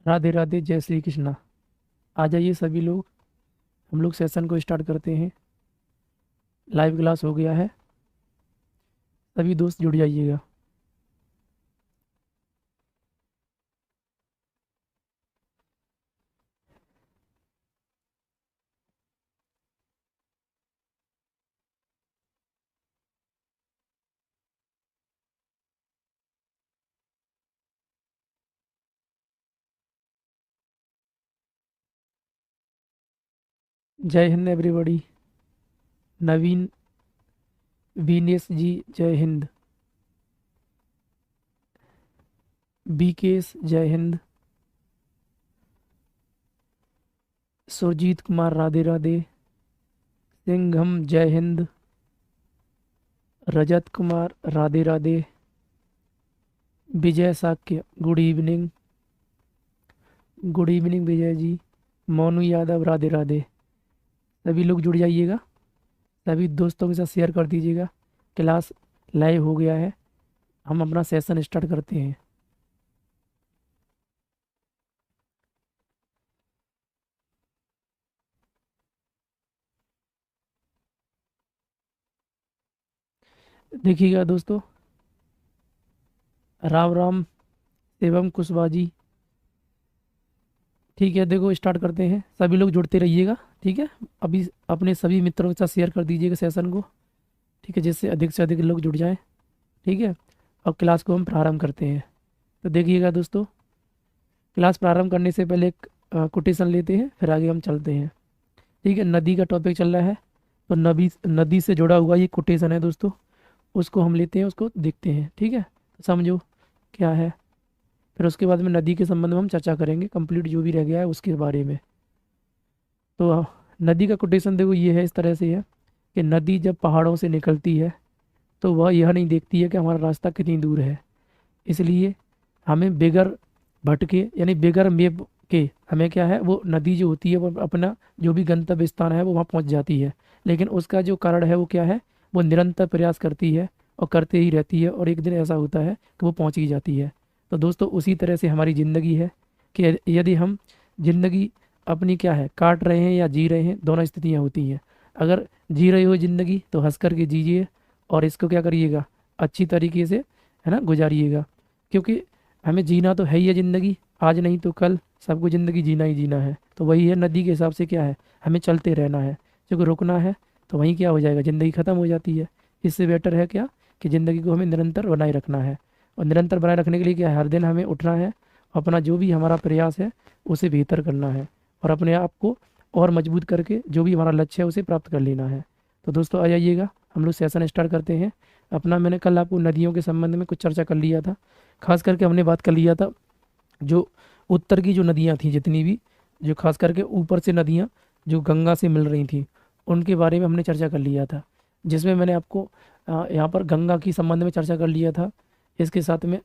राधे राधे, जय श्री कृष्णा। आ जाइए सभी लोग, हम लोग सेशन को स्टार्ट करते हैं। लाइव क्लास हो गया है, सभी दोस्त जुड़ जाइएगा। जय हिंद एवरीबॉडी। नवीन, वीनेश जी, जय हिंद। बीकेएस, जय हिंद। सुरजीत कुमार, राधे राधे। सिंघम, जय Hind. Rajat Kumar, Radhe Radhe. Vijay Sakya, good evening. Good evening Vijay ji. Monu Yadav, Radhe Radhe. सभी लोग जुड़ जाइएगा, सभी दोस्तों के साथ शेयर कर दीजिएगा। क्लास लाइव हो गया है, हम अपना सेशन स्टार्ट करते हैं। देखिएगा दोस्तों, राम राम, शिवम कुशवाहा जी। ठीक है, देखो स्टार्ट करते हैं, सभी लोग जुड़ते रहिएगा। ठीक है, अभी अपने सभी मित्रों के साथ शेयर कर दीजिएगा सेशन को। ठीक है, जिससे अधिक से अधिक लोग जुड़ जाएं। ठीक है, अब क्लास को हम प्रारंभ करते हैं। तो देखिएगा दोस्तों, क्लास प्रारंभ करने से पहले एक कोटेशन लेते हैं, फिर आगे हम चलते हैं। ठीक है, नदी का टॉपिक चल रहा है, तो नदी नदी से जुड़ा हुआ ये कोटेशन है दोस्तों, उसको हम लेते हैं, उसको देखते हैं। ठीक है, तो समझो क्या है, फिर उसके बाद में नदी के संबंध में हम चर्चा करेंगे, कंप्लीट जो भी रह गया है उसके बारे में। तो नदी का कोटेशन देखो ये है, इस तरह से है कि नदी जब पहाड़ों से निकलती है तो वह यह नहीं देखती है कि हमारा रास्ता कितनी दूर है। इसलिए हमें बेगर भटके, यानी बेगर मैप के, हमें क्या है, वो नदी जो होती है वो अपना जो भी गंतव्य स्थान है वो वहाँ पहुँच जाती है। लेकिन उसका जो कारण है वो क्या है, वो निरंतर प्रयास करती है और करते ही रहती है, और एक दिन ऐसा होता है कि वो पहुँच ही जाती है। तो दोस्तों उसी तरह से हमारी ज़िंदगी है कि यदि हम ज़िंदगी अपनी क्या है काट रहे हैं या जी रहे हैं, दोनों स्थितियाँ होती हैं। अगर जी रही हो ज़िंदगी तो हंस करके जीजिए, और इसको क्या करिएगा, अच्छी तरीके से, है ना, गुजारिएगा। क्योंकि हमें जीना तो है ही है ज़िंदगी, आज नहीं तो कल सबको ज़िंदगी जीना ही जीना है। तो वही है, नदी के हिसाब से क्या है, हमें चलते रहना है। क्योंकि रुकना है तो वहीं क्या हो जाएगा, ज़िंदगी ख़त्म हो जाती है। इससे बेटर है क्या, कि ज़िंदगी को हमें निरंतर बनाए रखना है। और निरंतर बनाए रखने के लिए क्या है, हर दिन हमें उठना है, अपना जो भी हमारा प्रयास है उसे बेहतर करना है, और अपने आप को और मजबूत करके जो भी हमारा लक्ष्य है उसे प्राप्त कर लेना है। तो दोस्तों आ जाइएगा, हम लोग सेशन स्टार्ट करते हैं अपना। मैंने कल आपको नदियों के संबंध में कुछ चर्चा कर लिया था, खास करके हमने बात कर लिया था जो उत्तर की जो नदियाँ थी जितनी भी, जो खास करके ऊपर से नदियाँ जो गंगा से मिल रही थी, उनके बारे में हमने चर्चा कर लिया था। जिसमें मैंने आपको यहाँ पर गंगा की संबंध में चर्चा कर लिया था। इसके साथ में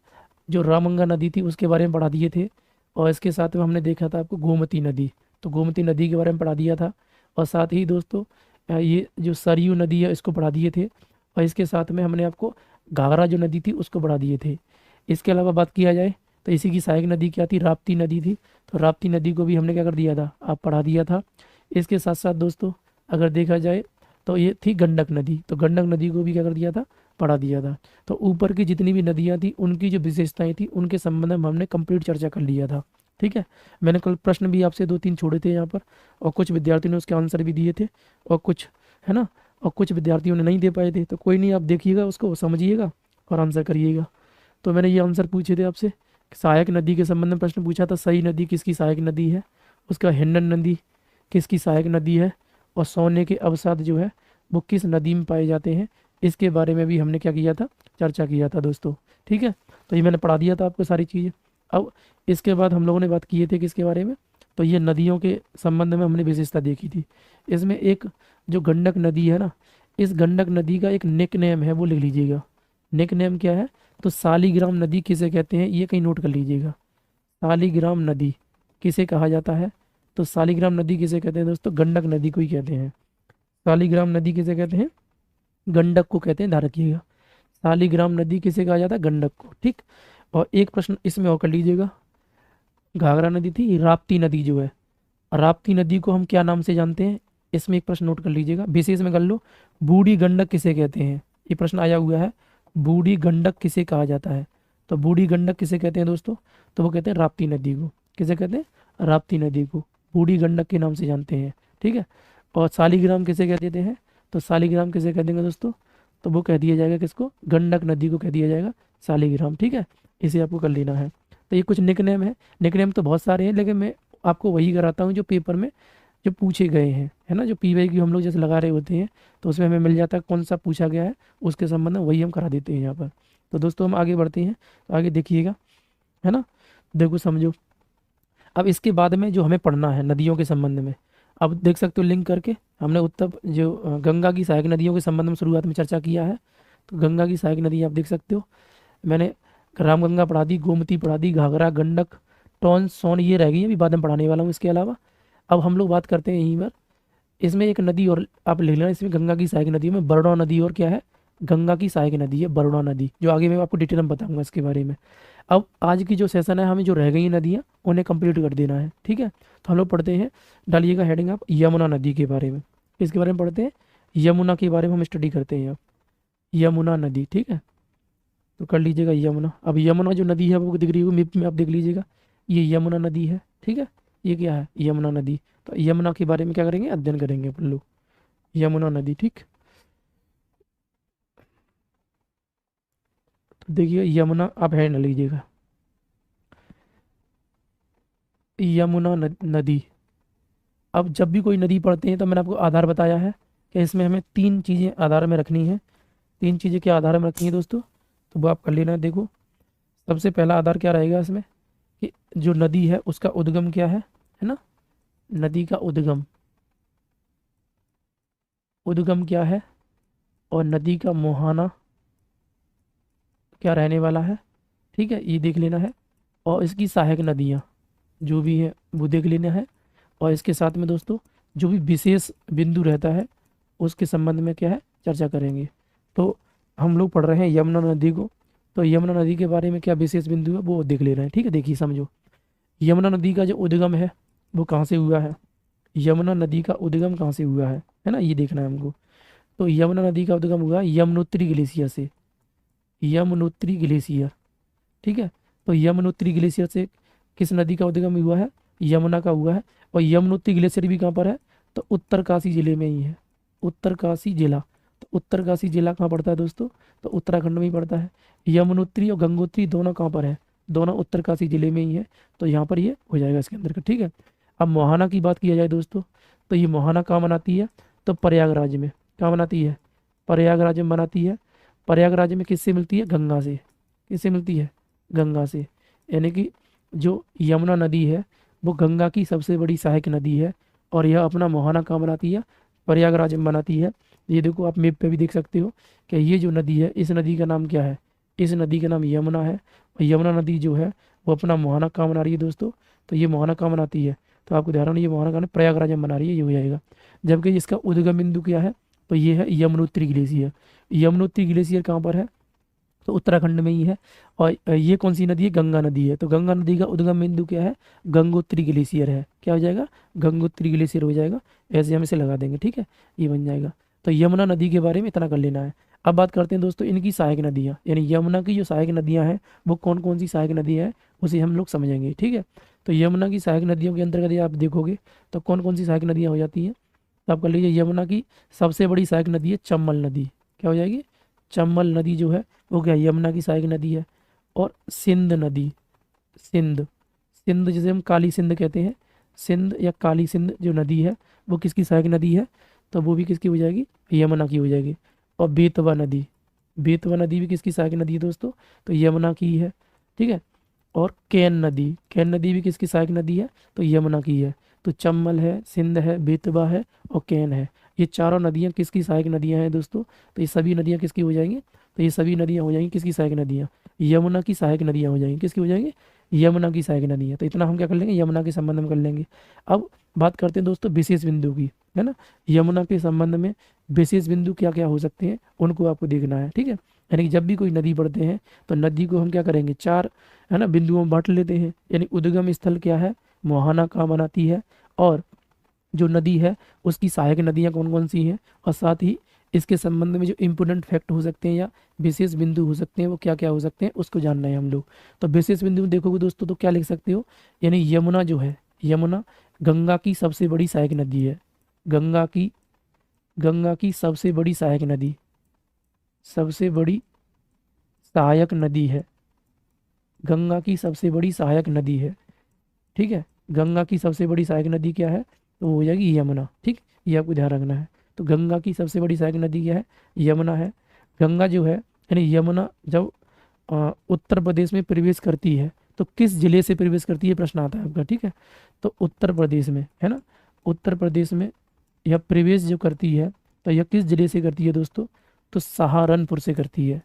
जो रामगंगा नदी थी उसके बारे में पढ़ा दिए थे, और इसके साथ में हमने देखा था आपको गोमती नदी, तो गोमती नदी के बारे में पढ़ा दिया था। और साथ ही दोस्तों ये जो सरयू नदी है इसको पढ़ा दिए थे, और इसके साथ में हमने आपको घाघरा जो नदी थी उसको बढ़ा दिए थे। इसके अलावा बात किया जाए तो इसी की सहायक नदी क्या थी, राप्ती नदी थी। तो राप्ती नदी को भी हमने क्या कर दिया था, आप पढ़ा दिया था। इसके साथ साथ दोस्तों अगर देखा जाए तो ये थी गंडक नदी, तो गंडक नदी को भी क्या कर दिया था, पढ़ा दिया था। तो ऊपर की जितनी भी नदियाँ थी उनकी जो विशेषताएं थी उनके संबंध में हमने कंप्लीट चर्चा कर लिया था। ठीक है, मैंने कल प्रश्न भी आपसे दो तीन छोड़े थे यहाँ पर, और कुछ विद्यार्थियों ने उसके आंसर भी दिए थे, और कुछ, है ना, और कुछ विद्यार्थियों ने नहीं दे पाए थे। तो कोई नहीं, आप देखिएगा उसको, समझिएगा और आंसर करिएगा। तो मैंने ये आंसर पूछे थे आपसे, सहायक नदी के संबंध में प्रश्न पूछा था, सही नदी किसकी सहायक नदी है, उसका हिंडन नदी किसकी सहायक नदी है, और सोने के अवसाद जो है वो किस नदी में पाए जाते हैं, इसके बारे में भी हमने क्या किया था, चर्चा किया था दोस्तों। ठीक है, तो ये मैंने पढ़ा दिया था आपको सारी चीज़ें। अब इसके बाद हम लोगों ने बात किए थे किसके बारे में, तो ये नदियों के संबंध में हमने विशेषता देखी थी। इसमें एक जो गंडक नदी है ना, इस गंडक नदी का एक निक नेम है, वो लिख लीजिएगा। निक नेम क्या है, तो सालीग्राम नदी किसे कहते हैं, ये कहीं नोट कर लीजिएगा। सालीग्राम नदी किसे कहा जाता है, तो सालीग्राम नदी किसे कहते हैं दोस्तों, गंडक नदी को ही कहते हैं। सालीग्राम नदी किसे कहते हैं, गंडक को कहते हैं, ध्यान रखिएगा। सालीग्राम नदी किसे कहा जाता है, गंडक को। ठीक, और एक प्रश्न इसमें और कर लीजिएगा, घाघरा नदी थी, राप्ती नदी जो है, राप्ती नदी को हम क्या नाम से जानते हैं? इसमें एक प्रश्न नोट कर लीजिएगा, विशेष में कर लो, बूढ़ी गंडक किसे कहते हैं? ये प्रश्न आया हुआ है, बूढ़ी गंडक किसे कहा जाता है? तो बूढ़ी गंडक किसे कहते हैं दोस्तों? तो वो कहते हैं राप्ती नदी को। किसे कहते हैं? राप्ती नदी को बूढ़ी गंडक के नाम से जानते हैं, ठीक है। और शालिग्राम किसे कह देते हैं? तो शालिग्राम किसे कह देंगे दोस्तों? तो वो कह दिया जाएगा किसको? गंडक नदी को कह दिया जाएगा शालिग्राम, ठीक है। इसे आपको कर लेना है। तो ये कुछ निकनेम है, निकनेम तो बहुत सारे हैं, लेकिन मैं आपको वही कराता हूँ जो पेपर में जो पूछे गए हैं, है ना। जो पीवाई की हम लोग जैसे लगा रहे होते हैं, तो उसमें हमें मिल जाता है कौन सा पूछा गया है, उसके संबंध में वही हम करा देते हैं यहाँ पर। तो दोस्तों हम आगे बढ़ते हैं, तो आगे देखिएगा, है ना। देखो समझो, अब इसके बाद में जो हमें पढ़ना है नदियों के संबंध में, अब देख सकते हो लिंक करके हमने उत्तर जो गंगा की सहायक नदियों के संबंध में शुरुआत में चर्चा किया है। तो गंगा की सहायक नदी आप देख सकते हो, मैंने रामगंगा पढ़ा दी, गोमती पढ़ा दी, घाघरा, गंडक, टोन, सोन, ये रह गई, अभी बाद में पढ़ाने वाला हूँ इसके अलावा। अब हम लोग बात करते हैं यहीं पर, इसमें एक नदी और आप लिख लेना, इसमें गंगा की सहायक नदी में बरौना नदी और क्या है? गंगा की सहायक नदी है बरौना नदी, जो आगे मैं आपको डिटेल में बताऊंगा इसके बारे में। अब आज की जो सेशन है, हमें जो रह गई नदियाँ उन्हें कंप्लीट कर देना है, ठीक है। तो हम लोग पढ़ते हैं, डालिएगा हेडिंग आप, यमुना नदी के बारे में। इसके बारे में पढ़ते हैं, यमुना के बारे में हम स्टडी करते हैं अब, यमुना नदी, ठीक है। तो कर लीजिएगा यमुना। अब यमुना जो नदी है वो दिख रही है मैप में, आप देख लीजिएगा, ये यमुना नदी है, ठीक है। ये क्या है? यमुना नदी। तो यमुना के बारे में क्या करेंगे? अध्ययन करेंगे अपन लोग, यमुना नदी, ठीक। तो देखिए यमुना, आप है न लीजिएगा, यमुना नदी। अब जब भी कोई नदी पढ़ते हैं तो मैंने आपको आधार बताया है कि इसमें हमें तीन चीज़ें आधार में रखनी है। तीन चीज़ें क्या आधार में रखनी है दोस्तों? तो वो आप कर लेना। देखो सबसे पहला आधार क्या रहेगा इसमें, कि जो नदी है उसका उद्गम क्या है ना। नदी का उद्गम, उद्गम क्या है, और नदी का मुहाना क्या रहने वाला है, ठीक है, ये देख लेना है। और इसकी सहायक नदियाँ जो भी है वो देख लेना है। और इसके साथ में दोस्तों जो भी विशेष बिंदु रहता है उसके संबंध में क्या है, चर्चा करेंगे। तो हम लोग पढ़ रहे हैं यमुना नदी को, तो यमुना नदी के बारे में क्या विशेष बिंदु है वो देख ले रहे हैं, ठीक है। देखिए समझो, यमुना नदी का जो उद्गम है वो कहाँ से हुआ है, यमुना नदी का उद्गम कहाँ से हुआ है ना, ये देखना है हमको। तो यमुना नदी का उद्गम हुआ यमुनोत्री ग्लेशियर से, यमुनोत्री ग्लेशियर, ठीक है। तो यमुनोत्री ग्लेशियर से किस नदी का उद्गम हुआ है? यमुना का हुआ है। और यमुनोत्री ग्लेशियर भी कहाँ पर है? तो उत्तरकाशी जिले में ही है, उत्तरकाशी जिला। तो उत्तरकाशी जिला कहाँ पड़ता है दोस्तों? तो उत्तराखंड में ही पड़ता है। यमुनोत्री और गंगोत्री दोनों कहाँ पर है? दोनों उत्तरकाशी जिले में ही है। तो यहाँ पर ये हो जाएगा इसके अंदर का, ठीक है। अब मोहाना की बात किया जाए दोस्तों, तो ये मोहाना कहाँ बनाती है? तो प्रयागराज में। कहाँ बनाती है? प्रयागराज में बनाती है। प्रयागराज में किससे मिलती है? गंगा से। किससे मिलती है? गंगा से। यानी कि जो यमुना नदी है वो गंगा की सबसे बड़ी सहायक नदी है, और यह अपना मुहाना कहाँ बनाती है? प्रयागराज में बनाती है। ये देखो आप मैप पे भी देख सकते हो कि ये जो नदी है, इस नदी का नाम क्या है? इस नदी का नाम यमुना है। और यमुना नदी जो है वो अपना मुहाना कहाँ बना रही है दोस्तों? तो ये मुहाना कहाँ बनाती है? तो आपको ध्यान रखना, ये मुहाना कहाँ प्रयागराज में बना रही है, ये हो जाएगा। जबकि इसका उद्गम बिंदु क्या है? तो ये है यमुनोत्री ग्लेशियर। यमुनोत्री ग्लेशियर कहाँ पर है? तो उत्तराखंड में ही है। और ये कौन सी नदी है? गंगा नदी है। तो गंगा नदी का उद्गम बिंदु क्या है? गंगोत्री ग्लेशियर है। क्या हो जाएगा? गंगोत्री ग्लेशियर हो जाएगा। ऐसे हम इसे लगा देंगे, ठीक है, ये बन जाएगा। तो यमुना नदी के बारे में इतना कर लेना है। अब बात करते हैं दोस्तों इनकी सहायक नदियाँ, यानी यमुना की जो सहायक नदियाँ हैं वो कौन कौन सी सहायक नदियाँ हैं उसे हम लोग समझेंगे, ठीक है। तो यमुना की सहायक नदियों के अंतर्गत ये आप देखोगे तो कौन कौन सी सहायक नदियाँ हो जाती हैं। तो आप कर लीजिए, यमुना की सबसे बड़ी सहायक नदी है चंबल नदी। क्या हो जाएगी? चंबल नदी जो है वो क्या है? यमुना की सहायक नदी है। और सिंध नदी, सिंध, सिंध जिसे हम काली सिंध कहते हैं, सिंध या काली सिंध जो नदी है वो किसकी सहायक नदी है? तो वो भी किसकी हो जाएगी? यमुना की हो जाएगी। और बेतवा नदी, बेतवा नदी भी किसकी सहायक नदी है दोस्तों? तो यमुना की ही है, ठीक है। और केन नदी, केन नदी भी किसकी सहायक नदी है? तो यमुना की है। तो चंबल है, सिंध है, बेतवा है और केन है। ये चारों नदियाँ किसकी सहायक नदियाँ हैं दोस्तों? तो ये सभी नदियाँ किसकी हो जाएंगी? तो ये सभी नदियाँ हो जाएंगी किसकी सहायक नदियाँ? यमुना की सहायक नदियाँ हो जाएंगी। किसकी हो जाएंगी? यमुना की सहायक नदियाँ। तो इतना हम क्या कर लेंगे? यमुना के संबंध में कर लेंगे। अब बात करते हैं दोस्तों विशेष बिंदु की, है ना। यमुना के संबंध में विशेष बिंदु क्या क्या हो सकते हैं उनको आपको देखना है, ठीक है। यानी कि जब भी कोई नदी बढ़ते हैं तो नदी को हम क्या करेंगे, चार है ना बिंदुओं में बांट लेते हैं। यानी उद्गम स्थल क्या है, मोहाना कहाँ बनाती है, और जो नदी है उसकी सहायक नदियाँ कौन कौन सी हैं, और साथ ही इसके संबंध में जो इम्पोर्टेंट फैक्ट हो सकते हैं या विशेष बिंदु हो सकते हैं वो क्या क्या हो सकते हैं उसको जानना है हम लोग। तो विशेष बिंदु में देखोगे दोस्तों तो क्या लिख सकते हो, यानी यमुना जो है, यमुना गंगा की सबसे बड़ी सहायक नदी है। गंगा की, गंगा की सबसे बड़ी सहायक नदी, सबसे बड़ी सहायक नदी है। गंगा की सबसे बड़ी सहायक नदी है, ठीक है। गंगा की सबसे बड़ी सहायक नदी क्या है, तो वो हो जाएगी यमुना, ठीक। ये आपको ध्यान रखना है। तो गंगा की सबसे बड़ी सहायक नदी क्या है, यमुना है। गंगा जो है यानी यमुना जब उत्तर प्रदेश में प्रवेश करती है तो किस जिले से प्रवेश करती है, प्रश्न आता है आपका, ठीक है। तो उत्तर प्रदेश में है ना, उत्तर प्रदेश में यह प्रवेश जो करती है तो यह किस जिले से करती है दोस्तों, तो सहारनपुर से करती है,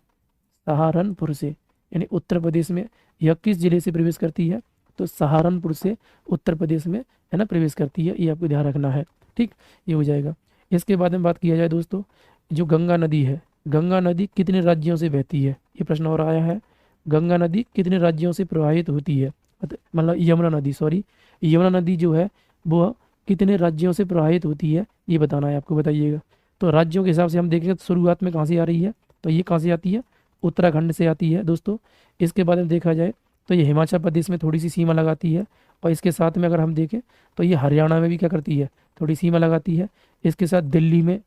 सहारनपुर से। यानी उत्तर प्रदेश में यह किस जिले से प्रवेश करती है, तो सहारनपुर से उत्तर प्रदेश में है ना प्रवेश करती है, ये आपको ध्यान रखना है, ठीक। ये हो जाएगा। इसके बाद में बात किया जाए दोस्तों, जो गंगा नदी है, गंगा नदी कितने राज्यों से बहती है, ये प्रश्न और आया है। गंगा नदी कितने राज्यों से प्रवाहित होती है, मतलब यमुना नदी, सॉरी, यमुना नदी जो है वो कितने राज्यों से प्रवाहित होती है ये बताना है आपको, बताइएगा। तो राज्यों के हिसाब से हम देखेंगे तो शुरुआत में कहाँ से आ रही है, तो ये कहाँ से आती है, उत्तराखंड से आती है दोस्तों। इसके बाद में देखा जाए तो ये हिमाचल प्रदेश में थोड़ी सी सीमा लगाती है, और इसके साथ में अगर हम देखें तो ये हरियाणा में भी क्या करती है, थोड़ी सीमा लगाती है। इसके साथ दिल्ली में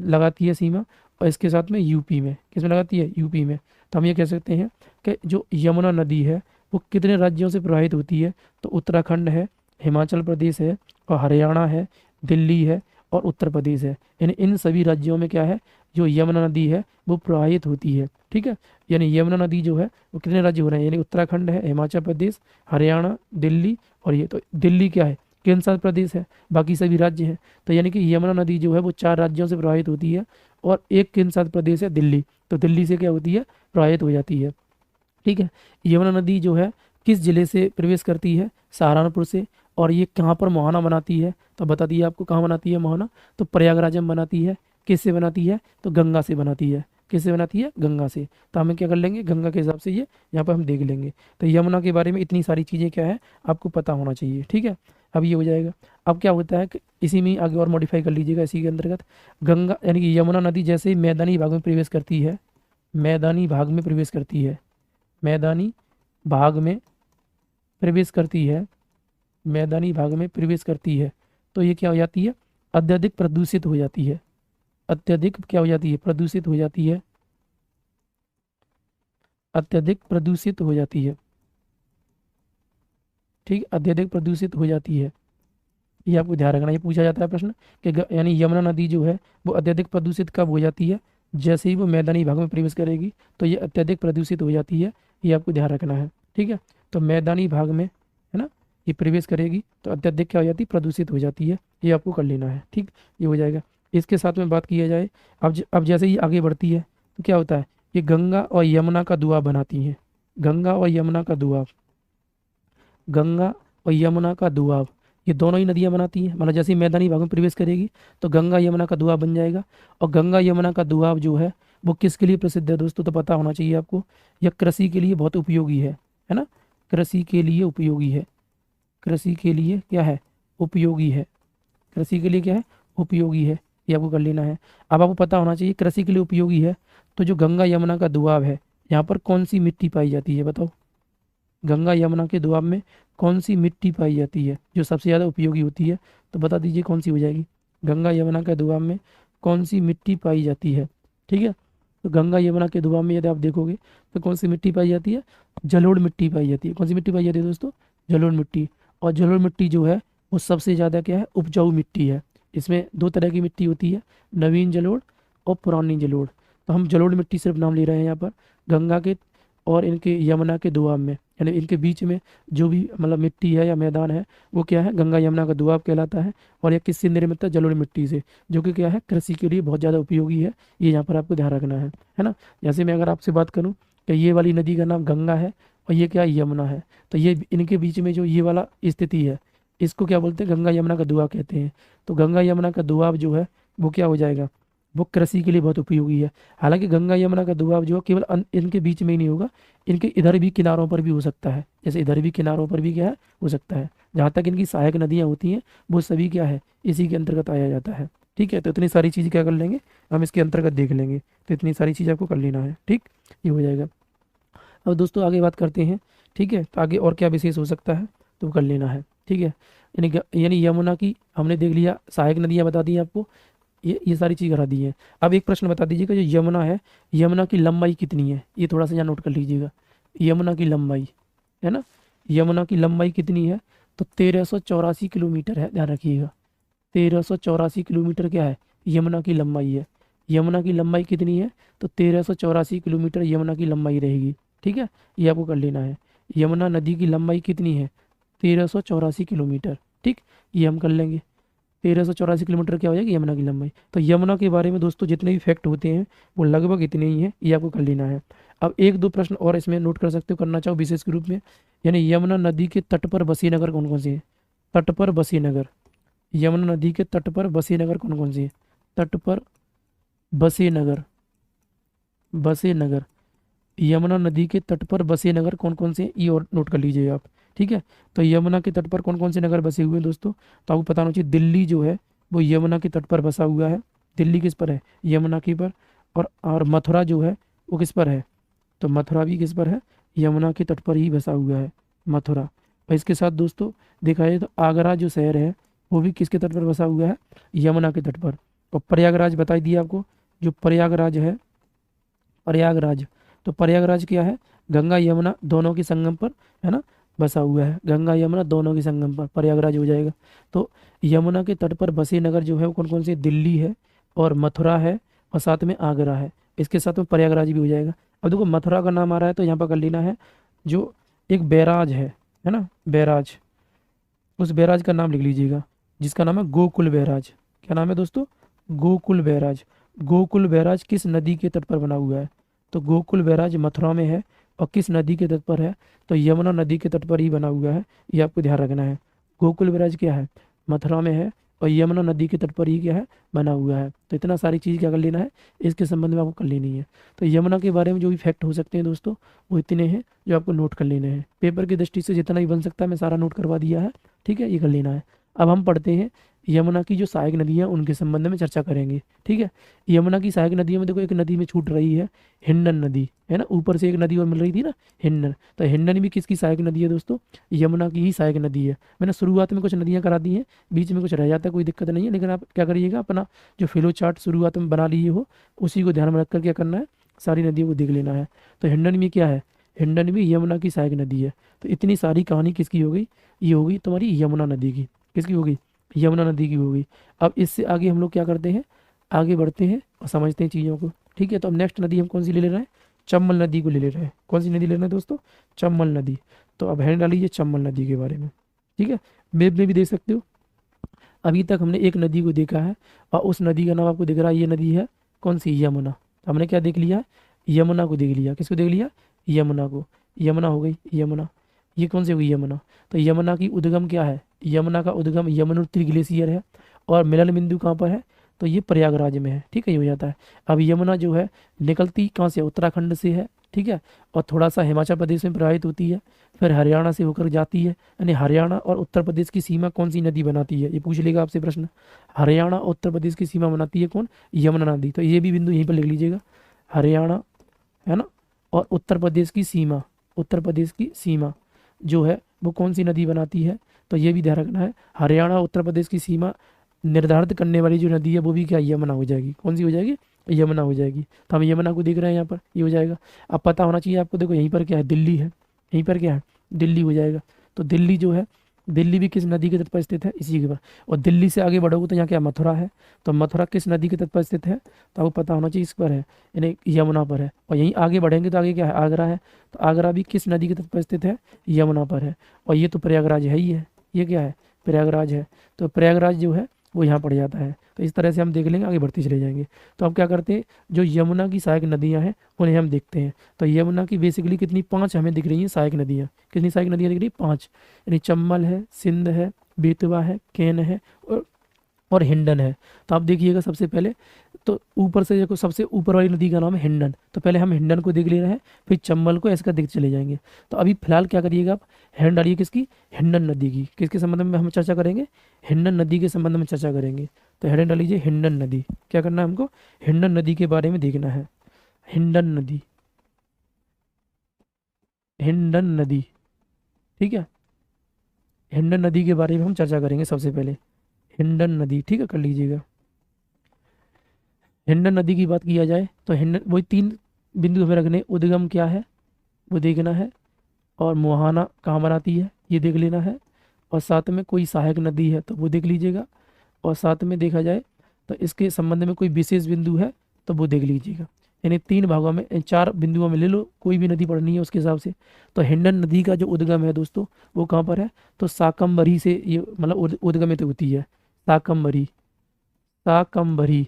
लगाती है सीमा, और इसके साथ में यूपी में, किस में लगाती है, यूपी में। तो हम ये कह सकते हैं कि जो यमुना नदी है वो कितने राज्यों से प्रवाहित होती है, तो उत्तराखंड है, हिमाचल प्रदेश है, और हरियाणा है, दिल्ली है, और उत्तर प्रदेश है। यानी इन सभी राज्यों में क्या है, जो यमुना नदी है वो प्रवाहित होती है, ठीक है। यानी यमुना नदी जो है वो कितने राज्य हो रहे हैं, यानी उत्तराखंड है, हिमाचल प्रदेश, हरियाणा, दिल्ली, और ये तो दिल्ली क्या है, केंद्र शासित प्रदेश है, बाकी सभी राज्य हैं। तो यानी कि यमुना नदी जो है वो चार राज्यों से प्रवाहित होती है, और एक केंद्र शासित प्रदेश है दिल्ली, तो दिल्ली से क्या होती है, प्रवाहित हो जाती है, ठीक है। यमुना नदी जो है किस जिले से प्रवेश करती है, सहारनपुर से। और ये कहाँ पर मोहाना बनाती है, तो बता दिए आपको कहाँ बनाती है मोहाना, तो प्रयागराज में बनाती है। किससे बनाती है, तो गंगा से बनाती है। किससे बनाती है, गंगा से। तो हमें क्या कर लेंगे, गंगा के हिसाब से ये यहाँ पर हम देख लेंगे। तो यमुना के बारे में इतनी सारी चीज़ें क्या है आपको पता होना चाहिए, ठीक है। अब ये हो जाएगा। अब क्या होता है कि इसी में आगे और मॉडिफाई कर लीजिएगा इसी के अंतर्गत। गंगा यानी कि यमुना नदी जैसे ही मैदानी भाग में प्रवेश करती है, मैदानी भाग में प्रवेश करती है, मैदानी भाग में प्रवेश करती है, मैदानी भाग में प्रवेश करती है, तो ये क्या हो जाती है, अत्यधिक प्रदूषित हो जाती है। अत्यधिक क्या हो जाती है, प्रदूषित हो जाती है, अत्यधिक प्रदूषित हो जाती है, ठीक, अत्यधिक प्रदूषित हो जाती है। ये आपको ध्यान रखना, ये पूछा जाता है प्रश्न कि यानी यमुना नदी जो है वो अत्यधिक प्रदूषित कब हो जाती है, जैसे ही वो मैदानी भाग में प्रवेश करेगी तो ये अत्यधिक प्रदूषित हो जाती है। ये आपको ध्यान रखना है, ठीक है। तो मैदानी भाग में है ना ये प्रवेश करेगी तो अत्यधिक क्या हो जाती है, प्रदूषित हो जाती है। ये आपको कर लेना है, ठीक। ये हो जाएगा। इसके साथ में बात किया जाए, अब जैसे ही आगे बढ़ती है तो क्या होता है, ये गंगा और यमुना का दुआ बनाती हैं। गंगा और यमुना का दुआ, गंगा और यमुना का दुआब, ये दोनों ही नदियां बनाती हैं। मतलब जैसे ही मैदानी भाग में प्रवेश करेगी तो गंगा यमुना का दुआब बन जाएगा। और गंगा यमुना का दुआब जो है वो किसके लिए प्रसिद्ध है दोस्तों, तो पता होना चाहिए आपको। यह कृषि के लिए बहुत उपयोगी है ना, कृषि के लिए उपयोगी है। कृषि के लिए क्या है, उपयोगी है। कृषि के लिए क्या है, उपयोगी है। ये आपको कर लेना है। अब आपको पता होना चाहिए कृषि के लिए उपयोगी है, तो जो गंगा यमुना का दुआब है यहाँ पर कौन सी मिट्टी पाई जाती है, बताओ। गंगा यमुना के दोआब में कौन सी मिट्टी पाई जाती है जो सबसे ज़्यादा उपयोगी होती है, तो बता दीजिए कौन सी हो जाएगी। गंगा यमुना के दोआब में कौन सी मिट्टी पाई जाती है, ठीक है। तो गंगा यमुना के दोआब में यदि आप देखोगे तो कौन सी मिट्टी पाई जाती है, जलोढ़ मिट्टी पाई जाती है। कौन सी मिट्टी पाई जाती है दोस्तों, जलोढ़ मिट्टी। और जलोढ़ मिट्टी जो है वो सबसे ज़्यादा क्या है, उपजाऊ मिट्टी है। इसमें दो तरह की मिट्टी होती है, नवीन जलोढ़ और पुरानी जलोढ़। तो हम जलोढ़ मिट्टी सिर्फ नाम ले रहे हैं यहाँ पर। गंगा के और इनके यमुना के दोआब में यानी इनके बीच में जो भी मतलब मिट्टी है या मैदान है वो क्या है, गंगा यमुना का दोआब कहलाता है। और ये किससे निर्मित है, जलोढ़ मिट्टी से, जो कि क्या है, कृषि के लिए बहुत ज़्यादा उपयोगी है। ये यहाँ पर आपको ध्यान रखना है ना। जैसे मैं अगर आपसे बात करूँ कि ये वाली नदी का नाम गंगा है और ये क्या यमुना है, तो ये इनके बीच में जो ये वाला स्थिति है इसको क्या बोलते हैं, गंगा यमुना का दोआब कहते हैं। तो गंगा यमुना का दोआब जो है वो क्या हो जाएगा, वो कृषि के लिए बहुत उपयोगी है। हालांकि गंगा यमुना का दुआब जो है केवल इनके बीच में ही नहीं होगा, इनके इधर भी किनारों पर भी हो सकता है। जैसे इधर भी किनारों पर भी क्या है, हो सकता है। जहाँ तक इनकी सहायक नदियाँ होती हैं वो सभी क्या है, इसी के अंतर्गत आया जाता है। ठीक है, तो इतनी सारी चीज़ क्या कर लेंगे, हम इसके अंतर्गत देख लेंगे। तो इतनी सारी चीज़ आपको कर लेना है। ठीक, ये हो जाएगा। अब दोस्तों आगे बात करते हैं। ठीक है, तो आगे और क्या विशेष हो सकता है तो वो कर लेना है। ठीक है, यानी यमुना की हमने देख लिया, सहायक नदियाँ बता दी आपको, ये सारी चीज़ करा दी है। अब एक प्रश्न बता दीजिएगा, जो यमुना है, यमुना की लंबाई कितनी है, ये थोड़ा सा यहाँ नोट कर लीजिएगा। यमुना की लंबाई है ना, यमुना की लंबाई कितनी है, तो 1384 किलोमीटर है, ध्यान रखिएगा। 1384 किलोमीटर क्या है, यमुना की लंबाई है। यमुना की लंबाई कितनी है, तो 1384 किलोमीटर यमुना की लंबाई रहेगी। ठीक है, ये आपको कर लेना है। यमुना नदी की लंबाई कितनी है, 1384 किलोमीटर। ठीक, ये हम कर लेंगे। 1384 किलोमीटर क्या हो जाएगी, यमुना की लंबाई। तो यमुना के बारे में दोस्तों जितने भी फैक्ट होते हैं वो लगभग इतने ही हैं, ये आपको कर लेना है। अब एक दो प्रश्न और इसमें नोट कर सकते हो, करना चाहो विशेष के रूप में। यानी यमुना नदी के तट पर बसे नगर कौन कौन से हैं, तट पर बसे नगर, यमुना नदी के तट पर बसे नगर कौन कौन से हैं, तट पर बसे नगर, बसे नगर, यमुना नदी के तट पर बसे नगर कौन कौन से हैं, ये और नोट कर लीजिए आप। ठीक है, तो यमुना के तट पर कौन कौन से नगर बसे हुए हैं दोस्तों, तो आपको पता होना चाहिए, दिल्ली जो है वो यमुना के तट पर बसा हुआ है। दिल्ली किस पर है, यमुना के पर। और मथुरा जो है वो किस पर है, तो मथुरा भी किस पर है, यमुना के तट पर ही बसा हुआ है, मथुरा। और इसके साथ दोस्तों देखा जाए तो आगरा जो शहर है वो भी किसके तट पर बसा हुआ है, यमुना के तट पर। और प्रयागराज बता दिया आपको, जो प्रयागराज है, प्रयागराज, तो प्रयागराज क्या है, गंगा यमुना दोनों के संगम पर है ना, बसा हुआ है। गंगा यमुना दोनों के संगम पर प्रयागराज हो जाएगा। तो यमुना के तट पर बसे नगर जो है वो कौन कौन से, दिल्ली है और मथुरा है और साथ में आगरा है। इसके साथ में प्रयागराज भी हो जाएगा। अब देखो मथुरा का नाम आ रहा है तो यहाँ पर कर लेना है, जो एक बैराज है ना, बैराज, उस बैराज का नाम लिख लीजिएगा, जिसका नाम है गोकुल बैराज। क्या नाम है दोस्तों, गोकुल बैराज। गोकुल बैराज किस नदी के तट पर बना हुआ है, तो गोकुल बैराज मथुरा में है। और किस नदी के तट पर है, तो यमुना नदी के तट पर ही बना हुआ है, ये आपको ध्यान रखना है। गोकुल बैराज क्या है, मथुरा में है और यमुना नदी के तट पर ही क्या है, बना हुआ है। तो इतना सारी चीज़ क्या कर लेना है, इसके संबंध में आपको कर लेनी है। तो यमुना के बारे में जो भी फैक्ट हो सकते हैं दोस्तों वो इतने हैं जो आपको नोट कर लेने हैं। पेपर की दृष्टि से जितना भी बन सकता है मैं सारा नोट करवा दिया है। ठीक है, ये कर लेना है। अब हम पढ़ते हैं यमुना की जो सहायक नदियाँ उनके संबंध में चर्चा करेंगे। ठीक है, यमुना की सहायक नदियों में देखो एक नदी में छूट रही है, हिंडन नदी है ना, ऊपर से एक नदी और मिल रही थी ना, हिंडन। तो हिंडन भी किसकी सहायक नदी है दोस्तों, यमुना की ही सहायक नदी है। मैंने शुरुआत में कुछ नदियाँ करा दी हैं, बीच में कुछ रह जाता है कोई दिक्कत नहीं है, लेकिन आप क्या करिएगा, अपना जो फ्लो चार्ट शुरुआत में बना लिए हो उसी को ध्यान में रखकर क्या करना है, सारी नदियों को देख लेना है। तो हिंडन में क्या है, हिंडन भी यमुना की सहायक नदी है। तो इतनी सारी कहानी किसकी हो गई, ये होगी तुम्हारी यमुना नदी की। किसकी होगी, यमुना नदी की होगी। अब इससे आगे हम लोग क्या करते हैं, आगे बढ़ते हैं और समझते हैं चीज़ों को। ठीक है, तो अब नेक्स्ट नदी हम कौन सी ले रहे हैं, चंबल नदी को ले रहे हैं। कौन सी नदी ले रहे हैं दोस्तों, चंबल नदी। तो अब हैंड डालिए चंबल नदी के बारे में। ठीक है, मैप में भी देख सकते हो। अभी तक हमने एक नदी को देखा है और उस नदी का नाम आपको दिख रहा है, ये नदी है कौन सी, यमुना। तो हमने क्या देख लिया, यमुना को देख लिया। किसको देख लिया, यमुना को। यमुना हो गई, यमुना। ये कौन सी हुई, यमुना। तो यमुना की उद्गम क्या है, यमुना का उद्गम यमुनोत्री ग्लेशियर है। और मिलन बिंदु कहाँ पर है, तो ये प्रयागराज में है। ठीक है, ये हो जाता है। अब यमुना जो है निकलती कहाँ से, उत्तराखंड से है। ठीक है, और थोड़ा सा हिमाचल प्रदेश में प्रवाहित होती है, फिर हरियाणा से होकर जाती है। यानी हरियाणा और उत्तर प्रदेश की सीमा कौन सी नदी बनाती है, ये पूछ लेगा आपसे प्रश्न। हरियाणा और उत्तर प्रदेश की सीमा बनाती है कौन, यमुना नदी। तो ये भी बिंदु यहीं पर लिख लीजिएगा, हरियाणा है ना, और उत्तर प्रदेश की सीमा, उत्तर प्रदेश की सीमा जो है वो कौन सी नदी बनाती है, तो ये भी ध्यान रखना है। हरियाणा और उत्तर प्रदेश की सीमा निर्धारित करने वाली जो नदी है वो भी क्या, यमुना हो जाएगी। कौन सी हो जाएगी, यमुना हो जाएगी। तो हम यमुना को देख रहे हैं यहाँ पर, ये हो जाएगा। अब पता होना चाहिए आपको, देखो यहीं पर क्या है, दिल्ली है, यहीं पर क्या है, दिल्ली हो जाएगा। तो दिल्ली जो है, दिल्ली भी किस नदी के तट पर स्थित है, इसी के पर। और दिल्ली से आगे बढ़ोगे तो यहाँ क्या, मथुरा है। तो मथुरा किस नदी के तट पर स्थित है, तो आपको पता होना चाहिए, इस पर है, यानी यमुना पर है। और यहीं आगे बढ़ेंगे तो आगे क्या है, आगरा है। तो आगरा भी किस नदी के तट पर स्थित है, यमुना पर है। और ये तो प्रयागराज है ही है, ये क्या है, प्रयागराज है। तो प्रयागराज जो है वो यहाँ पड़ जाता है। तो इस तरह से हम देख लेंगे, आगे बढ़ते चले जाएंगे। तो अब क्या करते हैं, जो यमुना की सहायक नदियाँ हैं उन्हें हम देखते हैं। तो यमुना की बेसिकली कितनी, 5 हमें दिख रही हैं सहायक नदियाँ। कितनी सहायक नदियाँ दिख रही हैं, 5। यानी चंबल है, सिंध है, बेतवा है, केन है और और हिंडन है। तो आप देखिएगा सबसे पहले, तो ऊपर से देखो सबसे ऊपर वाली नदी का नाम है हिंडन, तो पहले हम हिंडन को देख ले रहे हैं, फिर चंबल को ऐसे कर देख चले जाएंगे। तो अभी फिलहाल क्या करिएगा आप, हैंड डालिए किसकी, हिंडन नदी की। किसके संबंध में हम चर्चा करेंगे, हिंडन नदी के संबंध में चर्चा करेंगे। तो हेडिंग डालीजिए हिंडन नदी। क्या करना है हमको, हिंडन नदी के बारे में देखना है। हिंडन नदी, हिंडन नदी, ठीक है। हिंडन नदी के बारे में हम चर्चा करेंगे सबसे पहले, हिंडन नदी, ठीक है, कर लीजिएगा। हिंडन नदी की बात किया जाए तो हिंडन, वही तीन बिंदु हमें रखने, उद्गम क्या है वो देखना है, और मुहाना कहाँ बनाती है ये देख लेना है, और साथ में कोई सहायक नदी है तो वो देख लीजिएगा, और साथ में देखा जाए तो इसके संबंध में कोई विशेष बिंदु है तो वो देख लीजिएगा। यानी तीन भागों में, चार बिंदुओं में ले लो, कोई भी नदी पढ़नी है उसके हिसाब से। तो हिंडन नदी का जो उद्गम है दोस्तों वो कहाँ पर है, तो साकम्बरी से ये मतलब उद्गमित होती है। साकम्बरी, साकम्बरी,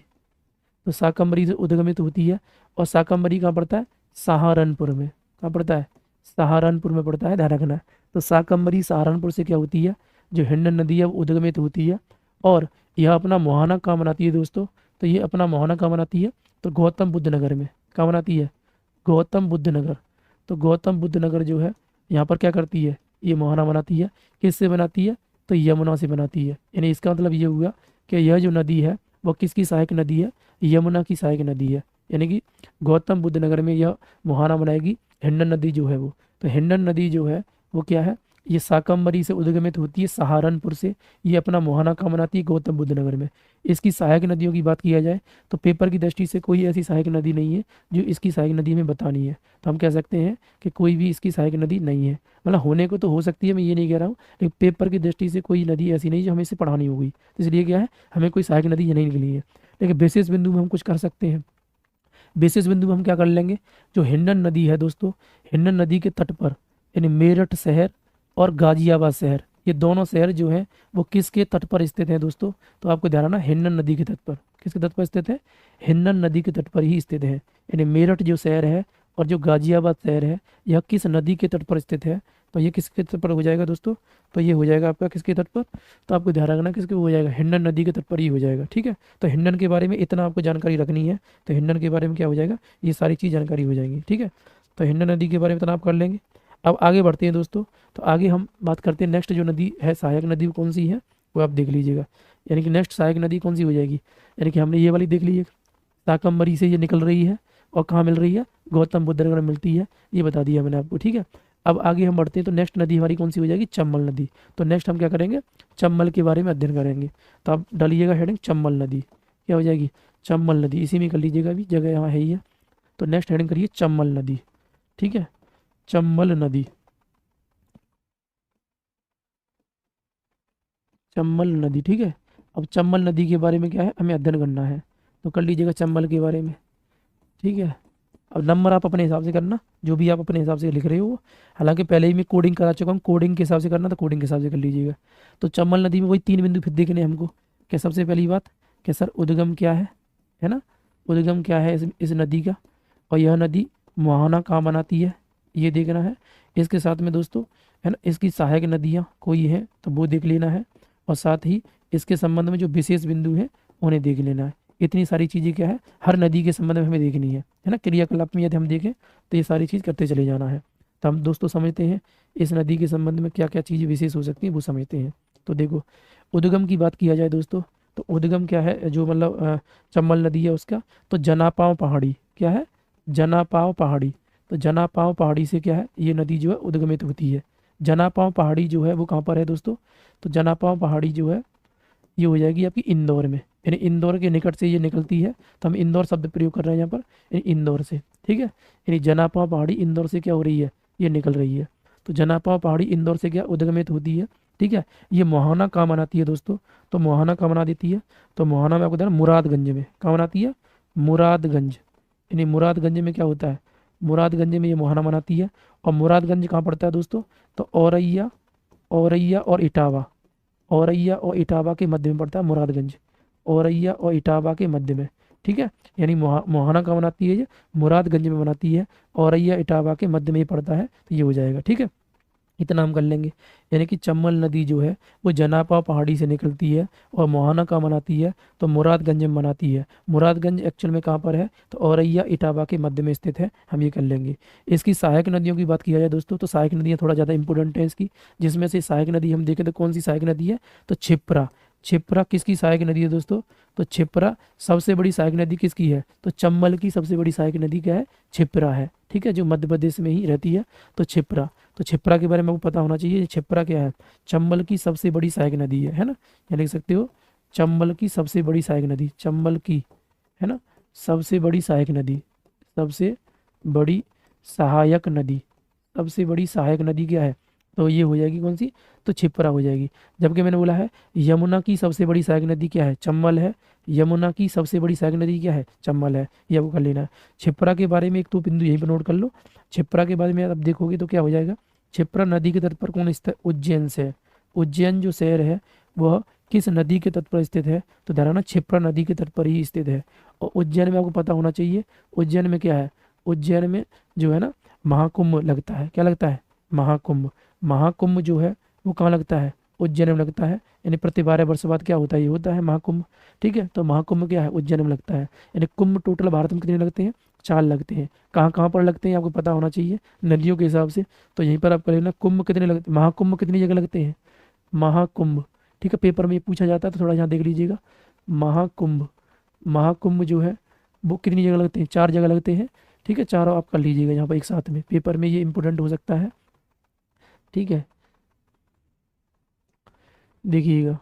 तो साकम्बरी से उद्गमित होती है। और साकम्बरी कहाँ पड़ता है, सहारनपुर में। कहाँ पड़ता है, सहारनपुर में पड़ता है, ध्यान रखना। तो साकम्बरी सहारनपुर से क्या होती है, जो हिंडन नदी है वो उद्गमित होती है, और यह अपना मुहाना कहाँ बनाती है दोस्तों, तो ये अपना मुहाना कहाँ बनाती है, तो गौतम बुद्ध नगर में। कहाँ बनाती है, गौतम बुद्ध नगर। तो गौतम बुद्ध नगर जो है यहाँ पर क्या करती है, ये मुहाना बनाती है। किससे बनाती है, तो यमुना से बनाती है। यानी इसका मतलब ये हुआ कि यह जो नदी है वो किसकी सहायक नदी है, यमुना की सहायक नदी है। यानी कि गौतम बुद्ध नगर में यह मुहाना बनाएगी हिंडन नदी जो है वो। तो हिंडन नदी जो है वो क्या है, ये साकम्बरी से उद्गमित होती है सहारनपुर से, ये अपना मुहाना कहाँ बनाती है, गौतम बुद्ध नगर में। इसकी सहायक नदियों की बात किया जाए तो पेपर की दृष्टि से कोई ऐसी सहायक नदी नहीं है जो इसकी सहायक नदी हमें बतानी है। तो हम कह सकते हैं कि कोई भी इसकी सहायक नदी नहीं है। मतलब होने को तो हो सकती है, मैं ये नहीं कह रहा हूँ, लेकिन पेपर की दृष्टि से कोई नदी ऐसी नहीं जो हमें इसे पढ़ानी होगी। तो इसलिए क्या है, हमें कोई सहायक नदी ये नहीं निकली है। लेकिन विशेष बिंदु में हम कुछ कर सकते हैं। विशेष बिंदु में हम क्या कर लेंगे, जो हिंडन नदी है दोस्तों, हिंडन नदी के तट पर, यानी मेरठ शहर और गाजियाबाद शहर, ये दोनों शहर जो हैं वो किसके तट पर स्थित हैं दोस्तों, तो आपको ध्यान रखना हिंडन नदी के तट पर। किसके तट पर स्थित है, हिंडन नदी के तट पर ही स्थित है। यानी मेरठ जो शहर है और जो गाजियाबाद शहर है, यह किस नदी के तट पर स्थित है, तो ये किसके तट पर हो जाएगा दोस्तों, तो ये हो जाएगा आपका किसके तट पर, तो आपको ध्यान रखना किसके हो जाएगा, हिंडन नदी के तट पर ही हो जाएगा, ठीक है। तो हिंडन के बारे में इतना आपको जानकारी रखनी है। तो हिंडन के बारे में क्या हो जाएगा, ये सारी चीज़ जानकारी हो जाएंगी, ठीक है। तो हिंडन नदी के बारे में इतना आप कर लेंगे। अब आगे बढ़ते हैं दोस्तों। तो आगे हम बात करते हैं नेक्स्ट जो नदी है, सहायक नदी कौन सी है वो आप देख लीजिएगा। यानी कि नेक्स्ट सहायक नदी कौन सी हो जाएगी, यानी कि हमने ये वाली देख ली है, शाकंभरी से ये निकल रही है और कहाँ मिल रही है, गौतम बुद्ध नगर में मिलती है, ये बता दिया मैंने आपको, ठीक है। अब आगे हम बढ़ते हैं, तो नेक्स्ट नदी हमारी कौन सी हो जाएगी, चंबल नदी। तो नेक्स्ट हम क्या करेंगे, चंबल के बारे में अध्ययन करेंगे। तो आप डालिएगा हेडिंग चंबल नदी, क्या हो जाएगी, चंबल नदी, इसी में कर लीजिएगा, अभी जगह यहाँ है ही है। तो नेक्स्ट हेडिंग करिए चंबल नदी, ठीक है, चंबल नदी, चंबल नदी, ठीक है। अब चंबल नदी के बारे में क्या है, हमें अध्ययन करना है, तो कर लीजिएगा चंबल के बारे में, ठीक है। अब नंबर आप अपने हिसाब से करना, जो भी आप अपने हिसाब से लिख रहे हो। हालांकि पहले ही मैं कोडिंग करा चुका हूँ, कोडिंग के हिसाब से करना तो कोडिंग के हिसाब से कर लीजिएगा। तो चंबल नदी में वही तीन बिंदु फिर देखने हैं हमको। क्या सबसे पहली बात, कि सर उद्गम क्या है ना, उद्गम क्या है इस नदी का, और यह नदी मुहाना कहाँ बनाती है ये देखना है। इसके साथ में दोस्तों है ना, इसकी सहायक नदियाँ कोई है तो वो देख लेना है, और साथ ही इसके संबंध में जो विशेष बिंदु है उन्हें देख लेना है। इतनी सारी चीज़ें क्या है, हर नदी के संबंध में हमें देखनी है ना। क्रियाकलाप में यदि हम देखें तो ये सारी चीज़ करते चले जाना है। तो हम दोस्तों समझते हैं इस नदी के संबंध में क्या क्या चीज़ें विशेष हो सकती हैं वो समझते हैं। तो देखो, उद्गम की बात किया जाए दोस्तों, तो उद्गम क्या है, जो मतलब चंबल नदी है उसका, तो जनापाव पहाड़ी, क्या है, जनापाव पहाड़ी। तो जनापाव पहाड़ी से क्या है, ये नदी जो है उद्गमित होती है। जनापाव पहाड़ी जो है वो कहाँ पर है दोस्तों, तो जनापाव पहाड़ी जो है ये हो जाएगी आपकी इंदौर में, यानी इंदौर के निकट से ये निकलती है। तो हम इंदौर शब्द प्रयोग कर रहे हैं यहाँ पर, यानी इंदौर से, ठीक है। यानी जनापाव पहाड़ी इंदौर से क्या हो रही है, ये निकल रही है। तो जनापाव पहाड़ी इंदौर से क्या उद्गमित होती है, ठीक है। ये मुहाना कहाँ बनाती है दोस्तों, तो मुहाना कहाँ बना देती है, तो मुहाना में आपको बता मुरादगंज में, कहाँ बनाती है, मुरादगंज। यानी मुरादगंज में क्या होता है, मुरादगंज में ये मुहाना बनाती है। और मुरादगंज कहाँ पड़ता है दोस्तों, तो औरैया, औरैया और इटावा, औरैया और इटावा के मध्य में पड़ता है मुरादगंज, औरैया और इटावा के मध्य में, ठीक है। यानी मुहाना कहाँ बनाती है, ये मुरादगंज में बनाती है, औरैया इटावा के मध्य में ही पड़ता है, तो ये हो जाएगा, ठीक है। इतना हम कर लेंगे। यानी कि चंबल नदी जो है वो जनापा पहाड़ी से निकलती है और मोहाना कहाँ बनाती है, तो मुरादगंज में बनाती है। मुरादगंज एक्चुअल में कहाँ पर है, तो औरैया इटावा के मध्य में स्थित है, हम ये कर लेंगे। इसकी सहायक नदियों की बात किया जाए दोस्तों, तो सहायक नदियाँ थोड़ा ज़्यादा इंपॉर्टेंट है इसकी। जिसमें से सहायक नदी हम देखें तो कौन सी सहायक नदी है, तो क्षिप्रा। क्षिप्रा किसकी सहायक नदी है दोस्तों, तो क्षिप्रा सबसे बड़ी सहायक नदी किसकी है, तो चंबल की सबसे बड़ी सहायक नदी क्या है, क्षिप्रा है। ठीक है, जो मध्य प्रदेश में ही रहती है, तो क्षिप्रा। तो क्षिप्रा के बारे में आपको पता होना चाहिए, ये क्षिप्रा क्या है, चंबल की सबसे बड़ी सहायक नदी है ना। या लिख सकते हो चंबल की सबसे बड़ी सहायक नदी, चंबल की, है ना, सबसे बड़ी सहायक नदी, सबसे बड़ी सहायक नदी, सबसे बड़ी सहायक नदी क्या है, तो ये हो जाएगी कौन सी, तो क्षिप्रा हो जाएगी। जबकि मैंने बोला है यमुना की सबसे बड़ी सहायक नदी क्या है, चंबल है। यमुना की सबसे बड़ी सहायक नदी क्या है, चंबल है, ये आपको कर लेना है। क्षिप्रा के बारे में एक तो बिंदु यहीं पर नोट कर लो। क्षिप्रा के बारे में अब देखोगे तो क्या हो जाएगा, क्षिप्रा नदी के तट पर कौन स्थित है, उज्जैन से। उज्जैन जो शहर है वह किस नदी के तट पर स्थित है, तो ध्यान रखना क्षिप्रा नदी के तट पर ही स्थित है। और उज्जैन में आपको पता होना चाहिए, उज्जैन में क्या है, उज्जैन में जो है ना महाकुंभ लगता है। क्या लगता है, महाकुंभ। महाकुंभ जो है वो कहाँ लगता है, उज्जैन में लगता है। यानी प्रति 12 वर्ष बाद क्या होता है, ये होता है महाकुंभ। ठीक है, तो महाकुंभ क्या है, उज्जैन में लगता है। यानी कुंभ टोटल भारत में कितने लगते हैं, 4 लगते हैं। कहाँ कहाँ पर लगते हैं आपको पता होना चाहिए नदियों के हिसाब से। तो यहीं पर आप कर लेना, कुंभ कितने लगते, महाकुंभ कितनी जगह लगते हैं, महाकुंभ। ठीक है, पेपर में ये पूछा जाता है तो थोड़ा यहाँ देख लीजिएगा। महाकुंभ, महाकुंभ जो है वो कितनी जगह लगते हैं, 4 जगह लगते हैं। ठीक है, चारों आप कर लीजिएगा यहाँ पर एक साथ में, पेपर में ये इंपॉर्टेंट हो सकता है। ठीक है, देखिएगा।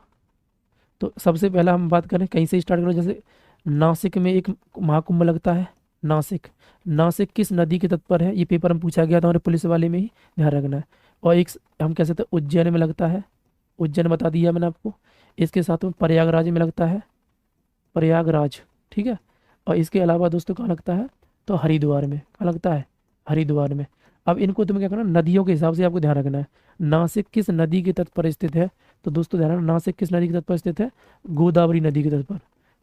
तो सबसे पहला हम बात करें कहीं से स्टार्ट करो, जैसे नासिक में एक महाकुंभ लगता है। नासिक, नासिक किस नदी के तट पर है, ये पेपर में पूछा गया था हमारे पुलिस वाले में ही, ध्यान रखना है। और एक हम कह सकते हैं उज्जैन में लगता है, उज्जैन बता दिया मैंने आपको। इसके साथ में प्रयागराज में लगता है, प्रयागराज। ठीक है, और इसके अलावा दोस्तों कहाँ लगता है, तो हरिद्वार में। कहाँ लगता है, हरिद्वार में। अब इनको तुम्हें क्या करना, नदियों के हिसाब से आपको ध्यान रखना है। नासिक किस नदी के तट पर स्थित है, तो दोस्तों ध्यान रखना, नासिक किस नदी के तट पर स्थित है, गोदावरी नदी के तट पर।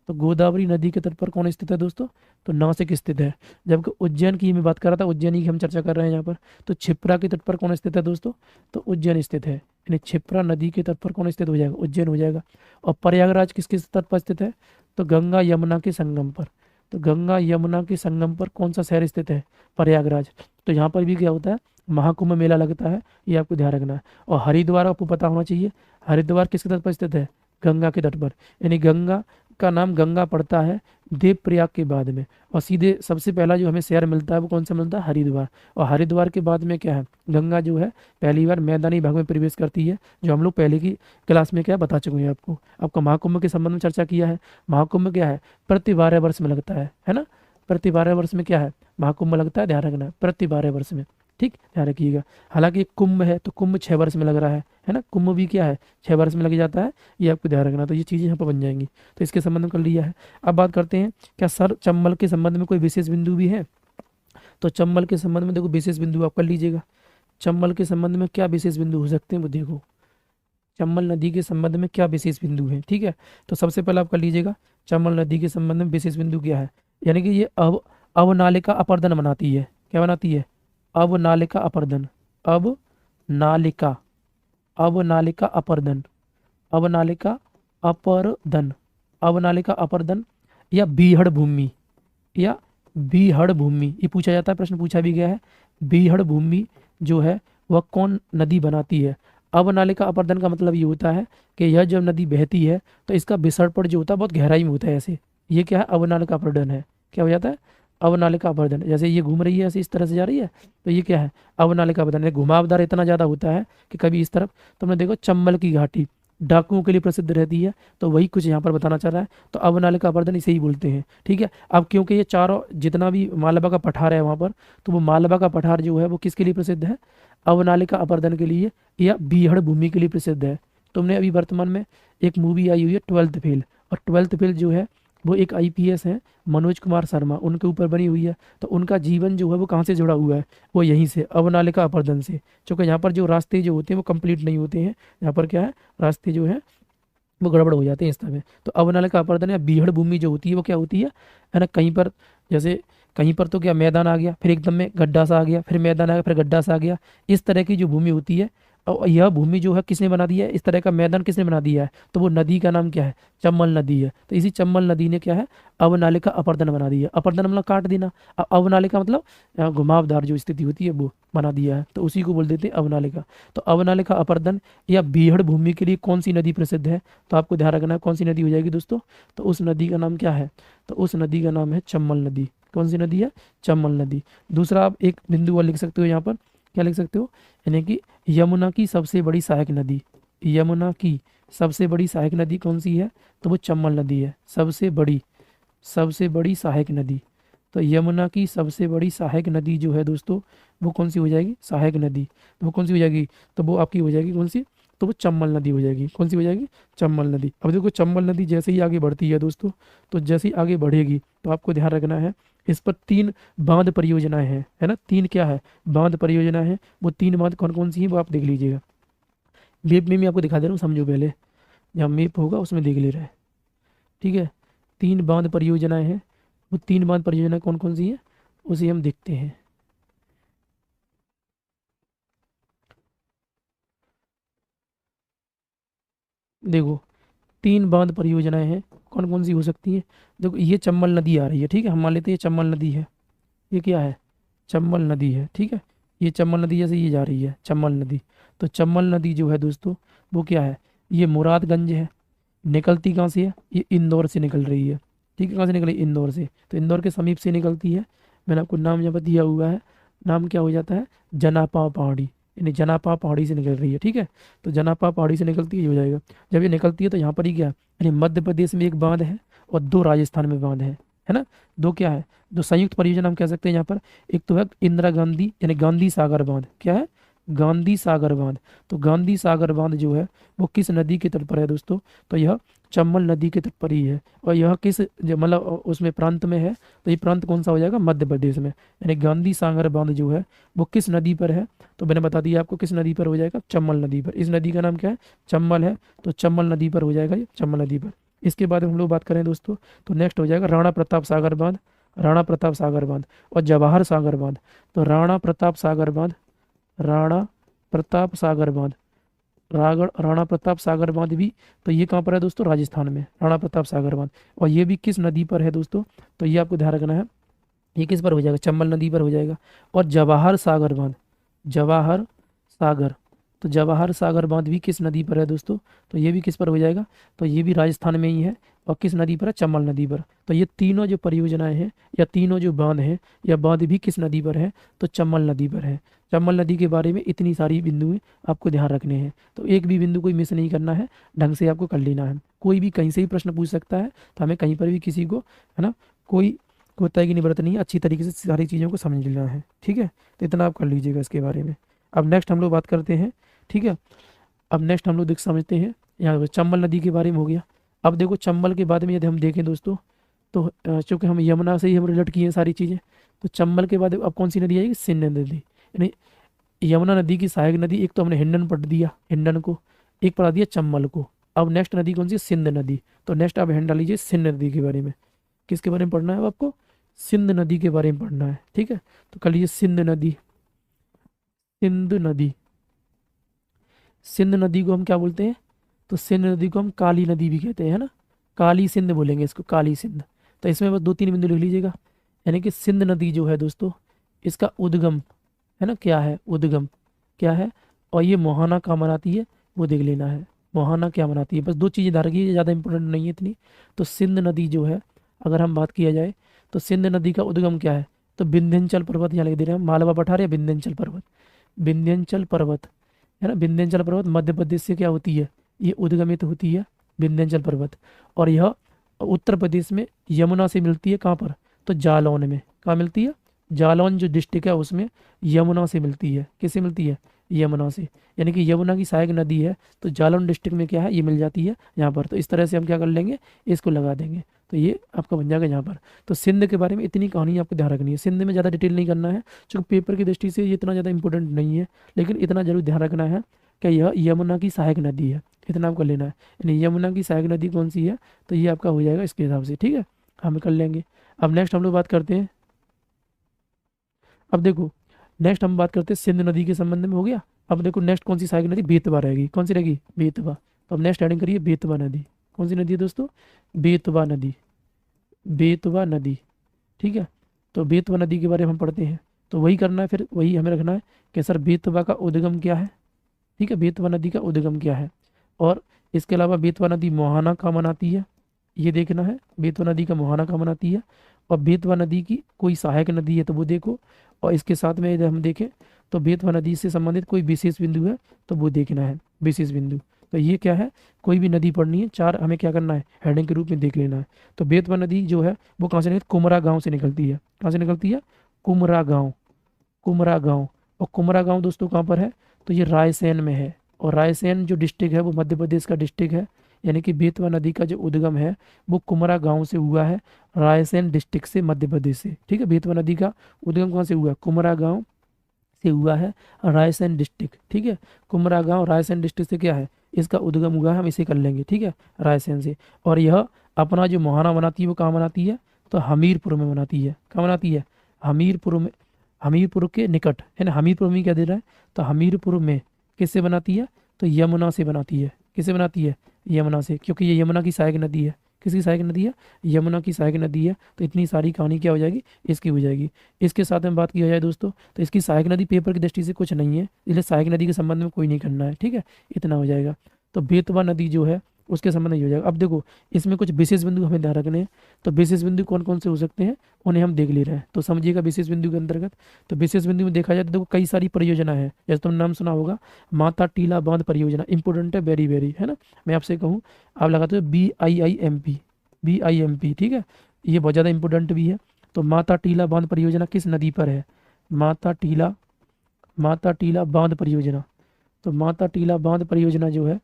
तो गोदावरी नदी के तट पर कौन स्थित है दोस्तों, तो नासिक स्थित है। जबकि उज्जैन की मैं बात कर रहा था, उज्जैन की हम चर्चा कर रहे हैं यहाँ पर। तो क्षिप्रा के तट पर कौन स्थित है दोस्तों, तो उज्जैन स्थित है। यानी क्षिप्रा नदी के तट पर कौन स्थित हो जाएगा, उज्जैन हो जाएगा। और प्रयागराज किसके तट पर स्थित है, तो गंगा यमुना के संगम पर। तो गंगा यमुना के संगम पर कौन सा शहर स्थित है, प्रयागराज। तो यहाँ पर भी क्या होता है, महाकुंभ मेला लगता है, ये आपको ध्यान रखना है। और हरिद्वार आपको पता होना चाहिए, हरिद्वार किसके तट पर स्थित है, गंगा के तट पर। यानी गंगा का नाम गंगा पड़ता है देवप्रयाग के बाद में, और सीधे सबसे पहला जो हमें शहर मिलता है वो कौन सा मिलता है, हरिद्वार। और हरिद्वार के बाद में क्या है, गंगा जो है पहली बार मैदानी भाग में प्रवेश करती है, जो हम लोग पहले की क्लास में क्या बता चुके हैं आपको। आपका महाकुंभ के संबंध में चर्चा किया है। महाकुंभ क्या है, प्रति 12 वर्ष में लगता है ना। प्रति 12 वर्ष में क्या है, महाकुंभ लगता है, ध्यान रखना है, प्रति 12 वर्ष में। ठीक, ध्यान रखिएगा। हालांकि कुंभ है तो कुंभ 6 वर्ष में लग रहा है ना, कुंभ भी क्या है, 6 वर्ष में लग जाता है, ये आपको ध्यान रखना। तो ये चीज़ें यहाँ पर बन जाएंगी, तो इसके संबंध में कर लिया है। अब बात करते हैं, क्या सर चंबल के संबंध में कोई विशेष बिंदु भी है, तो चंबल के संबंध में देखो विशेष बिंदु आप कर लीजिएगा। चंबल के संबंध में क्या विशेष बिंदु हो सकते हैं वो देखो, चंबल नदी के संबंध में क्या विशेष बिंदु है। ठीक है, तो सबसे पहले आप कर लीजिएगा, चंबल नदी के संबंध में विशेष बिंदु क्या है, यानी कि ये अवनालिका अपर्दन बनाती है। क्या बनाती है, अवनालिका अपर्दन, अवनालिका, अवनालिका अपर्दन, अवनालिका अपर्दन, अवनालिका अपर्दन, या बीहड़ भूमि, या बीहड़ भूमि, ये पूछा जाता है, प्रश्न पूछा भी गया है। बीहड़ भूमि जो है वह कौन नदी बनाती है। अवनालिका अपर्दन का मतलब ये होता है कि यह जब नदी बहती है तो इसका विसर्पण जो होता है बहुत गहराई में होता है ऐसे। ये क्या है, अवनालिका अपर्दन है। क्या हो जाता है, अवनालिका अपर्दन। जैसे ये घूम रही है ऐसे इस तरह से जा रही है, तो ये क्या है, अवनालिका अपर्दन। घुमावदार इतना ज़्यादा होता है कि कभी इस तरफ, तो हमने देखो चंबल की घाटी डाकुओं के लिए प्रसिद्ध रहती है, तो वही कुछ यहाँ पर बताना चाह रहा है। तो अवनालिका अपर्दन इसे ही बोलते हैं। ठीक है, अब क्योंकि ये चारों जितना भी मालवा का पठार है वहाँ पर, तो वो मालवा का पठार जो है वो किसके लिए प्रसिद्ध है, अवनालिका अपर्दन के लिए या बीहड़ भूमि के लिए प्रसिद्ध है। तुमने अभी वर्तमान में एक मूवी आई हुई है 12th फेल, और 12th फेल जो है वो एक आईपीएस हैं मनोज कुमार शर्मा, उनके ऊपर बनी हुई है। तो उनका जीवन जो है वो कहाँ से जुड़ा हुआ है, वो यहीं से अवनालिका अपर्दन से। क्योंकि यहाँ पर जो रास्ते जो होते हैं वो कंप्लीट नहीं होते हैं, यहाँ पर क्या है, रास्ते जो है वो गड़बड़ हो जाते हैं इस तरह में। तो अवनालिका अपर्दन या बीहड़ भूमि जो होती है वो क्या होती है ना, कहीं पर जैसे कहीं पर तो क्या मैदान आ गया, फिर एकदम में गड्ढा सा आ गया, फिर मैदान आ गया, फिर गड्ढा सा आ गया। इस तरह की जो भूमि होती है, और यह भूमि जो है किसने बना दिया है, इस तरह का मैदान किसने बना दिया है, तो वो नदी का नाम क्या है, चंबल नदी है। तो इसी चंबल नदी ने क्या है, अवनालिका अपर्दन बना दिया। अपर्दन मतलब काट देना, अवनालिका मतलब घुमावदार जो स्थिति होती है वो बना दिया है, तो उसी को बोल देते हैं अवनालिका। तो अवनालिका अपर्दन या बीहड़ भूमि के लिए कौन सी नदी प्रसिद्ध है, तो आपको ध्यान रखना है कौन सी नदी हो जाएगी दोस्तों, तो उस नदी का नाम क्या है, तो उस नदी का नाम है चंबल नदी। कौन सी नदी है, चंबल नदी। दूसरा आप एक बिंदु और लिख सकते हो यहाँ पर, क्या लिख सकते हो, यानी कि यमुना की सबसे बड़ी सहायक नदी, यमुना की सबसे बड़ी सहायक नदी कौन सी है, तो वो चंबल नदी है। सबसे बड़ी सहायक नदी, तो यमुना की सबसे बड़ी सहायक नदी जो है दोस्तों, वो कौन सी हो जाएगी, सहायक नदी, तो वो कौन सी हो जाएगी, तो वो आपकी हो जाएगी कौन सी, तो वो चंबल नदी हो जाएगी। कौन सी हो जाएगी, चंबल नदी। अब देखो चंबल नदी जैसे ही आगे बढ़ती है दोस्तों, तो जैसे ही आगे बढ़ेगी तो आपको ध्यान रखना है, इस पर 3 बांध परियोजनाएं हैं, है ना, 3 क्या है, बांध परियोजना है। वो 3 बांध कौन कौन सी है वो आप देख लीजिएगा, मैप में मैं आपको दिखा दे रहा हूँ, समझो पहले, जहाँ मैप होगा उसमें देख ले रहे हैं, ठीक है। 3 बांध परियोजनाएं हैं, वो 3 बांध परियोजना कौन कौन सी है उसे हम देखते हैं। देखो 3 बांध परियोजनाएं हैं, कौन कौन सी हो सकती है। देखो ये चंबल नदी आ रही है, ठीक है, हम मान लेते हैं ये चंबल नदी है, ये क्या है, चंबल नदी है, ठीक है। ये चंबल नदी जैसे ये जा रही है चंबल नदी, तो चंबल नदी जो है दोस्तों वो क्या है, ये मुरादगंज है। निकलती कहाँ से है, ये इंदौर से निकल रही है, ठीक है। कहाँ से निकली, इंदौर से, तो इंदौर के समीप से निकलती है। मैंने आपको नाम यहाँ पर दिया हुआ है, नाम क्या हो जाता है, जनापा पहाड़ी, यानी जनापा पहाड़ी से निकल रही है, ठीक है। तो जनापा पहाड़ी से निकलती है, ये हो जाएगा। जब ये निकलती है तो यहाँ पर ही क्या है, यानी मध्य प्रदेश में एक बांध है और 2 राजस्थान में बांध है ना। 2 क्या है, 2 संयुक्त परियोजना हम कह सकते हैं यहाँ पर। एक तो है इंदिरा गांधी यानी गांधी सागर बांध, क्या है, गांधी सागर बांध। तो गांधी सागर बांध जो है वो किस नदी के तट पर है दोस्तों, तो यह चंबल नदी के तट पर ही है। और यह किस मतलब उसमें प्रांत में है, तो ये प्रांत कौन सा हो जाएगा, मध्य प्रदेश में। यानी गांधी सागर बांध जो है वो किस नदी पर है, तो मैंने बता दिया आपको किस नदी पर हो जाएगा, चंबल नदी पर। इस नदी का नाम क्या है, चंबल है, तो चंबल नदी पर हो जाएगा ये, चंबल नदी पर। इसके बाद हम लोग बात करें दोस्तों, तो नेक्स्ट हो जाएगा राणा प्रताप सागर बांध, राणा प्रताप सागर बांध और जवाहर सागर बांध। तो राणा प्रताप सागर बांध, राणा प्रताप सागर बांध, राणा प्रताप सागर बांध भी, तो ये कहाँ पर है दोस्तों, राजस्थान में, राणा प्रताप सागर बांध। और ये भी किस नदी पर है दोस्तों, तो ये आपको ध्यान रखना है, ये किस पर हो जाएगा, चंबल नदी पर हो जाएगा। और जवाहर सागर बांध, जवाहर सागर, तो जवाहर सागर बांध भी किस नदी पर है दोस्तों, तो ये भी किस पर हो जाएगा, तो ये भी राजस्थान में ही है। और किस नदी पर है, चंबल नदी पर। तो ये तीनों जो परियोजनाएं हैं या तीनों जो बांध हैं, या बांध भी किस नदी पर है, तो चंबल नदी पर है। चंबल नदी के बारे में इतनी सारी बिंदुएं आपको ध्यान रखने हैं, तो एक भी बिंदु कोई मिस नहीं करना है, ढंग से आपको कर लेना है। कोई भी कहीं से ही प्रश्न पूछ सकता है, तो हमें कहीं पर भी किसी को, है ना, कोई कोताही की नहीं बरतनी है, अच्छी तरीके से सारी चीज़ों को समझ लेना है, ठीक है। तो इतना आप कर लीजिएगा इसके बारे में। अब नेक्स्ट हम लोग बात करते हैं, ठीक है। अब नेक्स्ट हम लोग देख समझते हैं, यहाँ पे चंबल नदी के बारे में हो गया। अब देखो चंबल के बाद में यदि हम देखें दोस्तों, तो चूंकि हम यमुना से ही हम रिलेट किए हैं सारी चीज़ें, तो चंबल के बाद अब कौन सी नदी आएगी, सिंध नदी, यानी यमुना नदी की सहायक नदी। एक तो हमने हिंडन पढ़ दिया, हिंडन को, एक पढ़ा दिया चंबल को। अब नेक्स्ट नदी कौन सी है, सिंध नदी। तो नेक्स्ट आप हिंड लीजिए सिंध नदी के बारे में। किसके बारे में पढ़ना है अब आपको, सिंध नदी के बारे में पढ़ना है, ठीक है। तो कर लीजिए सिंध नदी, सिंध नदी। सिंध नदी को हम क्या बोलते हैं, तो सिंध नदी को हम काली नदी भी कहते हैं, है ना, काली सिंध बोलेंगे इसको, काली सिंध। तो इसमें बस 2-3 बिंदु लिख लीजिएगा, यानी कि सिंध नदी जो है दोस्तों, इसका उद्गम, है ना, क्या है, उद्गम क्या है, और ये मोहाना कहाँ बनाती है वो देख लेना है, मोहाना क्या बनाती है। बस 2 चीज़ें ध्यान रखिए, ज़्यादा इंपॉर्टेंट नहीं है इतनी। तो सिंध नदी जो है, अगर हम बात किया जाए, तो सिंध नदी का उद्गम क्या है, तो विंध्याचल पर्वत, यहाँ लिख दे रहे हैं, मालवा पठार या विंध्याचल पर्वत, विंध्याचल पर्वत, है ना। विंध्याचल पर्वत मध्य प्रदेश से क्या होती है, ये उद्गमित होती है, विंध्याचल पर्वत। और यह उत्तर प्रदेश में यमुना से मिलती है, कहाँ पर, तो जालौन में। कहाँ मिलती है, जालौन जो डिस्ट्रिक्ट है उसमें यमुना से मिलती है। किससे मिलती है, यमुना से, यानी कि यमुना की सहायक नदी है, तो जालौन डिस्ट्रिक्ट में क्या है, ये मिल जाती है यहाँ पर। तो इस तरह से हम क्या कर लेंगे, इसको लगा देंगे, तो ये आपका बन जाएगा यहाँ पर। तो सिंध के बारे में इतनी कहानी आपको ध्यान रखनी है, सिंध में ज़्यादा डिटेल नहीं करना है, क्योंकि पेपर की दृष्टि से ये इतना ज़्यादा इंपॉर्टेंट नहीं है, लेकिन इतना जरूर ध्यान रखना है कि यह यमुना की सहायक नदी है, इतना आपको लेना है। यानी यमुना की सहायक नदी कौन सी है, तो ये आपका हो जाएगा इसके हिसाब से, ठीक है, हम कर लेंगे। अब नेक्स्ट हम लोग बात करते हैं, अब देखो नेक्स्ट हम बात करते हैं सिंधु नदी के संबंध में, हो गया। अब देखो नेक्स्ट कौन सी सहायक नदी, बेतवा रहेगी, कौन सी रहेगी, बेतवा। तो अब नेक्स्ट हेडिंग करिए बेतवा नदी। कौन सी नदी है दोस्तों, बेतवा नदी, बेतवा नदी, ठीक है। तो बेतवा नदी के बारे में हम पढ़ते हैं, तो वही करना है, फिर वही हमें रखना है कि सर बेतवा का उद्गम क्या है, ठीक है, बेतवा नदी का उद्गम क्या है। और इसके अलावा बेतवा नदी मोहाना कहाँ बनाती है, ये देखना है, बेतवा नदी का मोहाना कहाँ बनाती है। और बेतवा नदी की कोई सहायक नदी है तो वो देखो। और इसके साथ में यदि हम देखें तो बेतवा नदी से संबंधित कोई विशेष बिंदु है तो वो देखना है, विशेष बिंदु। तो ये क्या है, कोई भी नदी पढ़नी है, चार हमें क्या करना है, हेडिंग के रूप में देख लेना है। तो बेतवा नदी जो है वो कहाँ से निकलती है, कुमरा गांव से निकलती है। कहाँ से निकलती है, कुमरा गांव, कुमरा गांव। और कुमरा गांव दोस्तों कहाँ पर है, तो ये रायसेन में है। और रायसेन जो डिस्ट्रिक्ट है वो मध्य प्रदेश का डिस्ट्रिक्ट है। यानी कि बेतवा नदी का जो उद्गम है वो कुमरा गांव से हुआ है, रायसेन डिस्ट्रिक्ट से, मध्य प्रदेश से, ठीक है। बेतवा नदी का उद्गम कहाँ से हुआ है, कुमरा गांव से हुआ है, रायसेन डिस्ट्रिक्ट, ठीक है। कुमरा गांव रायसेन डिस्ट्रिक्ट से क्या है, इसका उद्गम हुआ है, हम इसे कर लेंगे, ठीक है, रायसेन से। और यह अपना जो मुहाना बनाती है वो कहाँ बनाती है, तो हमीरपुर में बनाती है। कहाँ बनाती है, हमीरपुर में, हमीरपुर के निकट है ना, हमीरपुर में क्या दे रहा है, तो हमीरपुर में किससे बनाती है, तो यमुना से बनाती है। किससे बनाती है, यमुना से, क्योंकि ये यमुना की सहायक नदी है। किसकी सहायक नदी है, यमुना की सहायक नदी है। तो इतनी सारी कहानी क्या हो जाएगी, इसकी हो जाएगी। इसके साथ में बात की जाए दोस्तों, तो इसकी सहायक नदी पेपर की दृष्टि से कुछ नहीं है, इसलिए सहायक नदी के संबंध में कोई नहीं करना है, ठीक है, इतना हो जाएगा। तो बेतवा नदी जो है उसके संबंध में ही हो जाएगा। अब देखो इसमें कुछ विशेष बिंदु हमें ध्यान रखने हैं। तो विशेष बिंदु कौन कौन से हो सकते हैं उन्हें हम देख ले रहे हैं, तो समझिएगा विशेष बिंदु के अंतर्गत। तो विशेष बिंदु में देखा जाए तो देखो कई सारी परियोजना है, जैसे तुमने नाम सुना होगा माता टीला बांध परियोजना, इंपोर्टेंट है, वेरी वेरी, है ना। मैं आपसे कहूँ आप लगाते हो BIIMP, BIMP, ठीक है, ये बहुत ज़्यादा इंपोर्टेंट भी है। तो माता टीला बांध परियोजना किस नदी पर है, माता टीला, माता टीला बांध परियोजना। तो माता टीला बांध परियोजना जो है,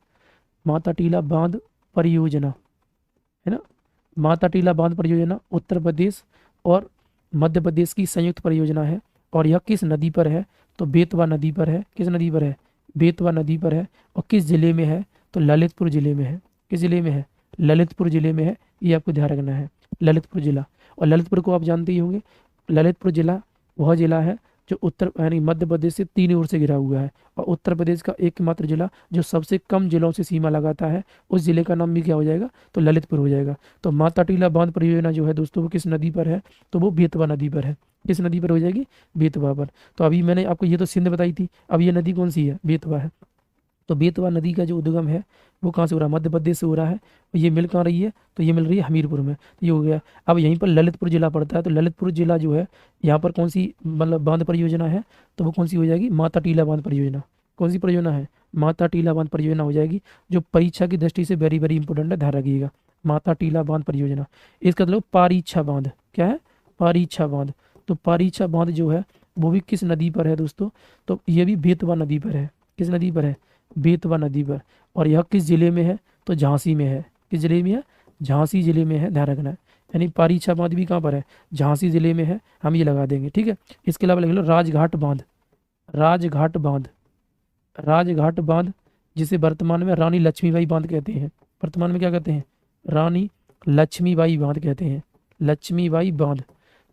माता टीला बांध परियोजना, है ना, माता टीला बांध परियोजना उत्तर प्रदेश और मध्य प्रदेश की संयुक्त परियोजना है। और यह किस नदी पर है, तो बेतवा नदी पर है। किस नदी पर है, बेतवा नदी पर है। और किस जिले में है, तो ललितपुर जिले में है। किस जिले में है, ललितपुर जिले में है, ये आपको ध्यान रखना है, ललितपुर जिला। और ललितपुर को आप जानते ही होंगे, ललितपुर जिला वह जिला है जो उत्तर यानी मध्य प्रदेश से तीन ओर से घिरा हुआ है, और उत्तर प्रदेश का एकमात्र जिला जो सबसे कम जिलों से सीमा लगाता है, उस जिले का नाम भी क्या हो जाएगा, तो ललितपुर हो जाएगा। तो माता टीला बांध परियोजना जो है दोस्तों वो किस नदी पर है, तो वो बेतवा नदी पर है। किस नदी पर हो जाएगी, बेतवा पर। तो अभी मैंने आपको ये तो सिंध बताई थी, अब ये नदी कौन सी है, बेतवा है। तो बेतवा नदी का जो उद्गम है वो कहाँ से हो रहा है, मध्य प्रदेश से हो रहा है। और ये मिल कहाँ रही है, तो ये मिल रही है हमीरपुर में, तो ये हो गया। अब यहीं पर ललितपुर जिला पड़ता है, तो ललितपुर जिला जो है यहाँ पर कौन सी मतलब बांध परियोजना है, तो वो कौन सी हो जाएगी, माता टीला बांध परियोजना। कौन सी परियोजना है, माता टीला बांध परियोजना हो जाएगी, जो परीक्षा की दृष्टि से वेरी वेरी इंपॉर्टेंट है, ध्यान रखिएगा। माता टीला बांध परियोजना, इसका मतलब पारीछा बांध, क्या है, पारीछा बांध। तो पारीछा बांध जो है वो भी किस नदी पर है दोस्तों, तो ये भी बेतवा नदी पर है। किस नदी पर है, बेतवा नदी पर। और यह किस जिले में है, तो झांसी में है। किस जिले में है, झांसी जिले में है, ध्यान रखना है। यानी पारीछा बांध भी कहाँ पर है, झांसी जिले में है, हम ये लगा देंगे, ठीक है। इसके अलावा लिख लो राजघाट बांध, राजघाट बांध, राजघाट बांध, जिसे वर्तमान में रानी लक्ष्मीबाई बांध कहते हैं। वर्तमान में क्या कहते हैं, रानी लक्ष्मीबाई बांध कहते हैं, लक्ष्मीबाई बांध।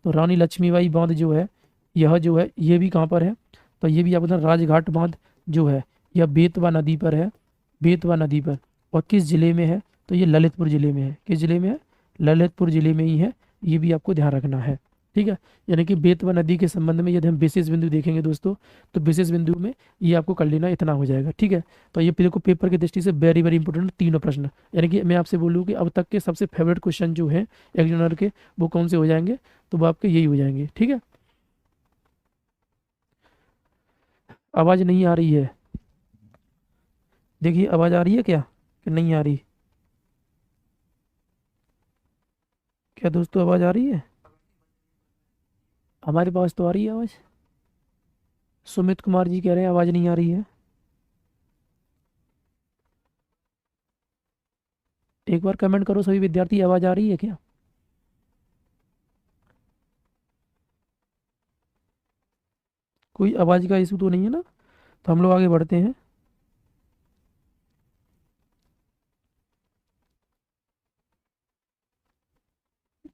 तो रानी लक्ष्मीबाई बांध जो है, यह जो है ये भी कहाँ पर है, तो ये भी आप बता राजघाट बांध जो है यह बेतवा नदी पर है, बेतवा नदी पर। और किस जिले में है, तो ये ललितपुर जिले में है। किस जिले में है, ललितपुर जिले में ही है, ये भी आपको ध्यान रखना है, ठीक है। यानी कि बेतवा नदी के संबंध में यदि हम विशेष बिंदु देखेंगे दोस्तों, तो विशेष बिंदु में ये आपको कर लेना, इतना हो जाएगा, ठीक है। तो ये देखो पेपर की दृष्टि से वेरी वेरी इंपॉर्टेंट तीनों प्रश्न। यानी कि मैं आपसे बोलूँ कि अब तक के सबसे फेवरेट क्वेश्चन जो है एग्जामिनर के, वो कौन से हो जाएंगे, तो वो आपके यही हो जाएंगे, ठीक है। आवाज़ नहीं आ रही है, देखिए आवाज़ आ रही है क्या, कि नहीं आ रही, क्या दोस्तों आवाज़ आ रही है, हमारे पास तो आ रही है आवाज़। सुमित कुमार जी कह रहे हैं आवाज़ नहीं आ रही है। एक बार कमेंट करो सभी विद्यार्थी, आवाज़ आ रही है क्या। कोई आवाज़ का इशू तो नहीं है ना, तो हम लोग आगे बढ़ते हैं।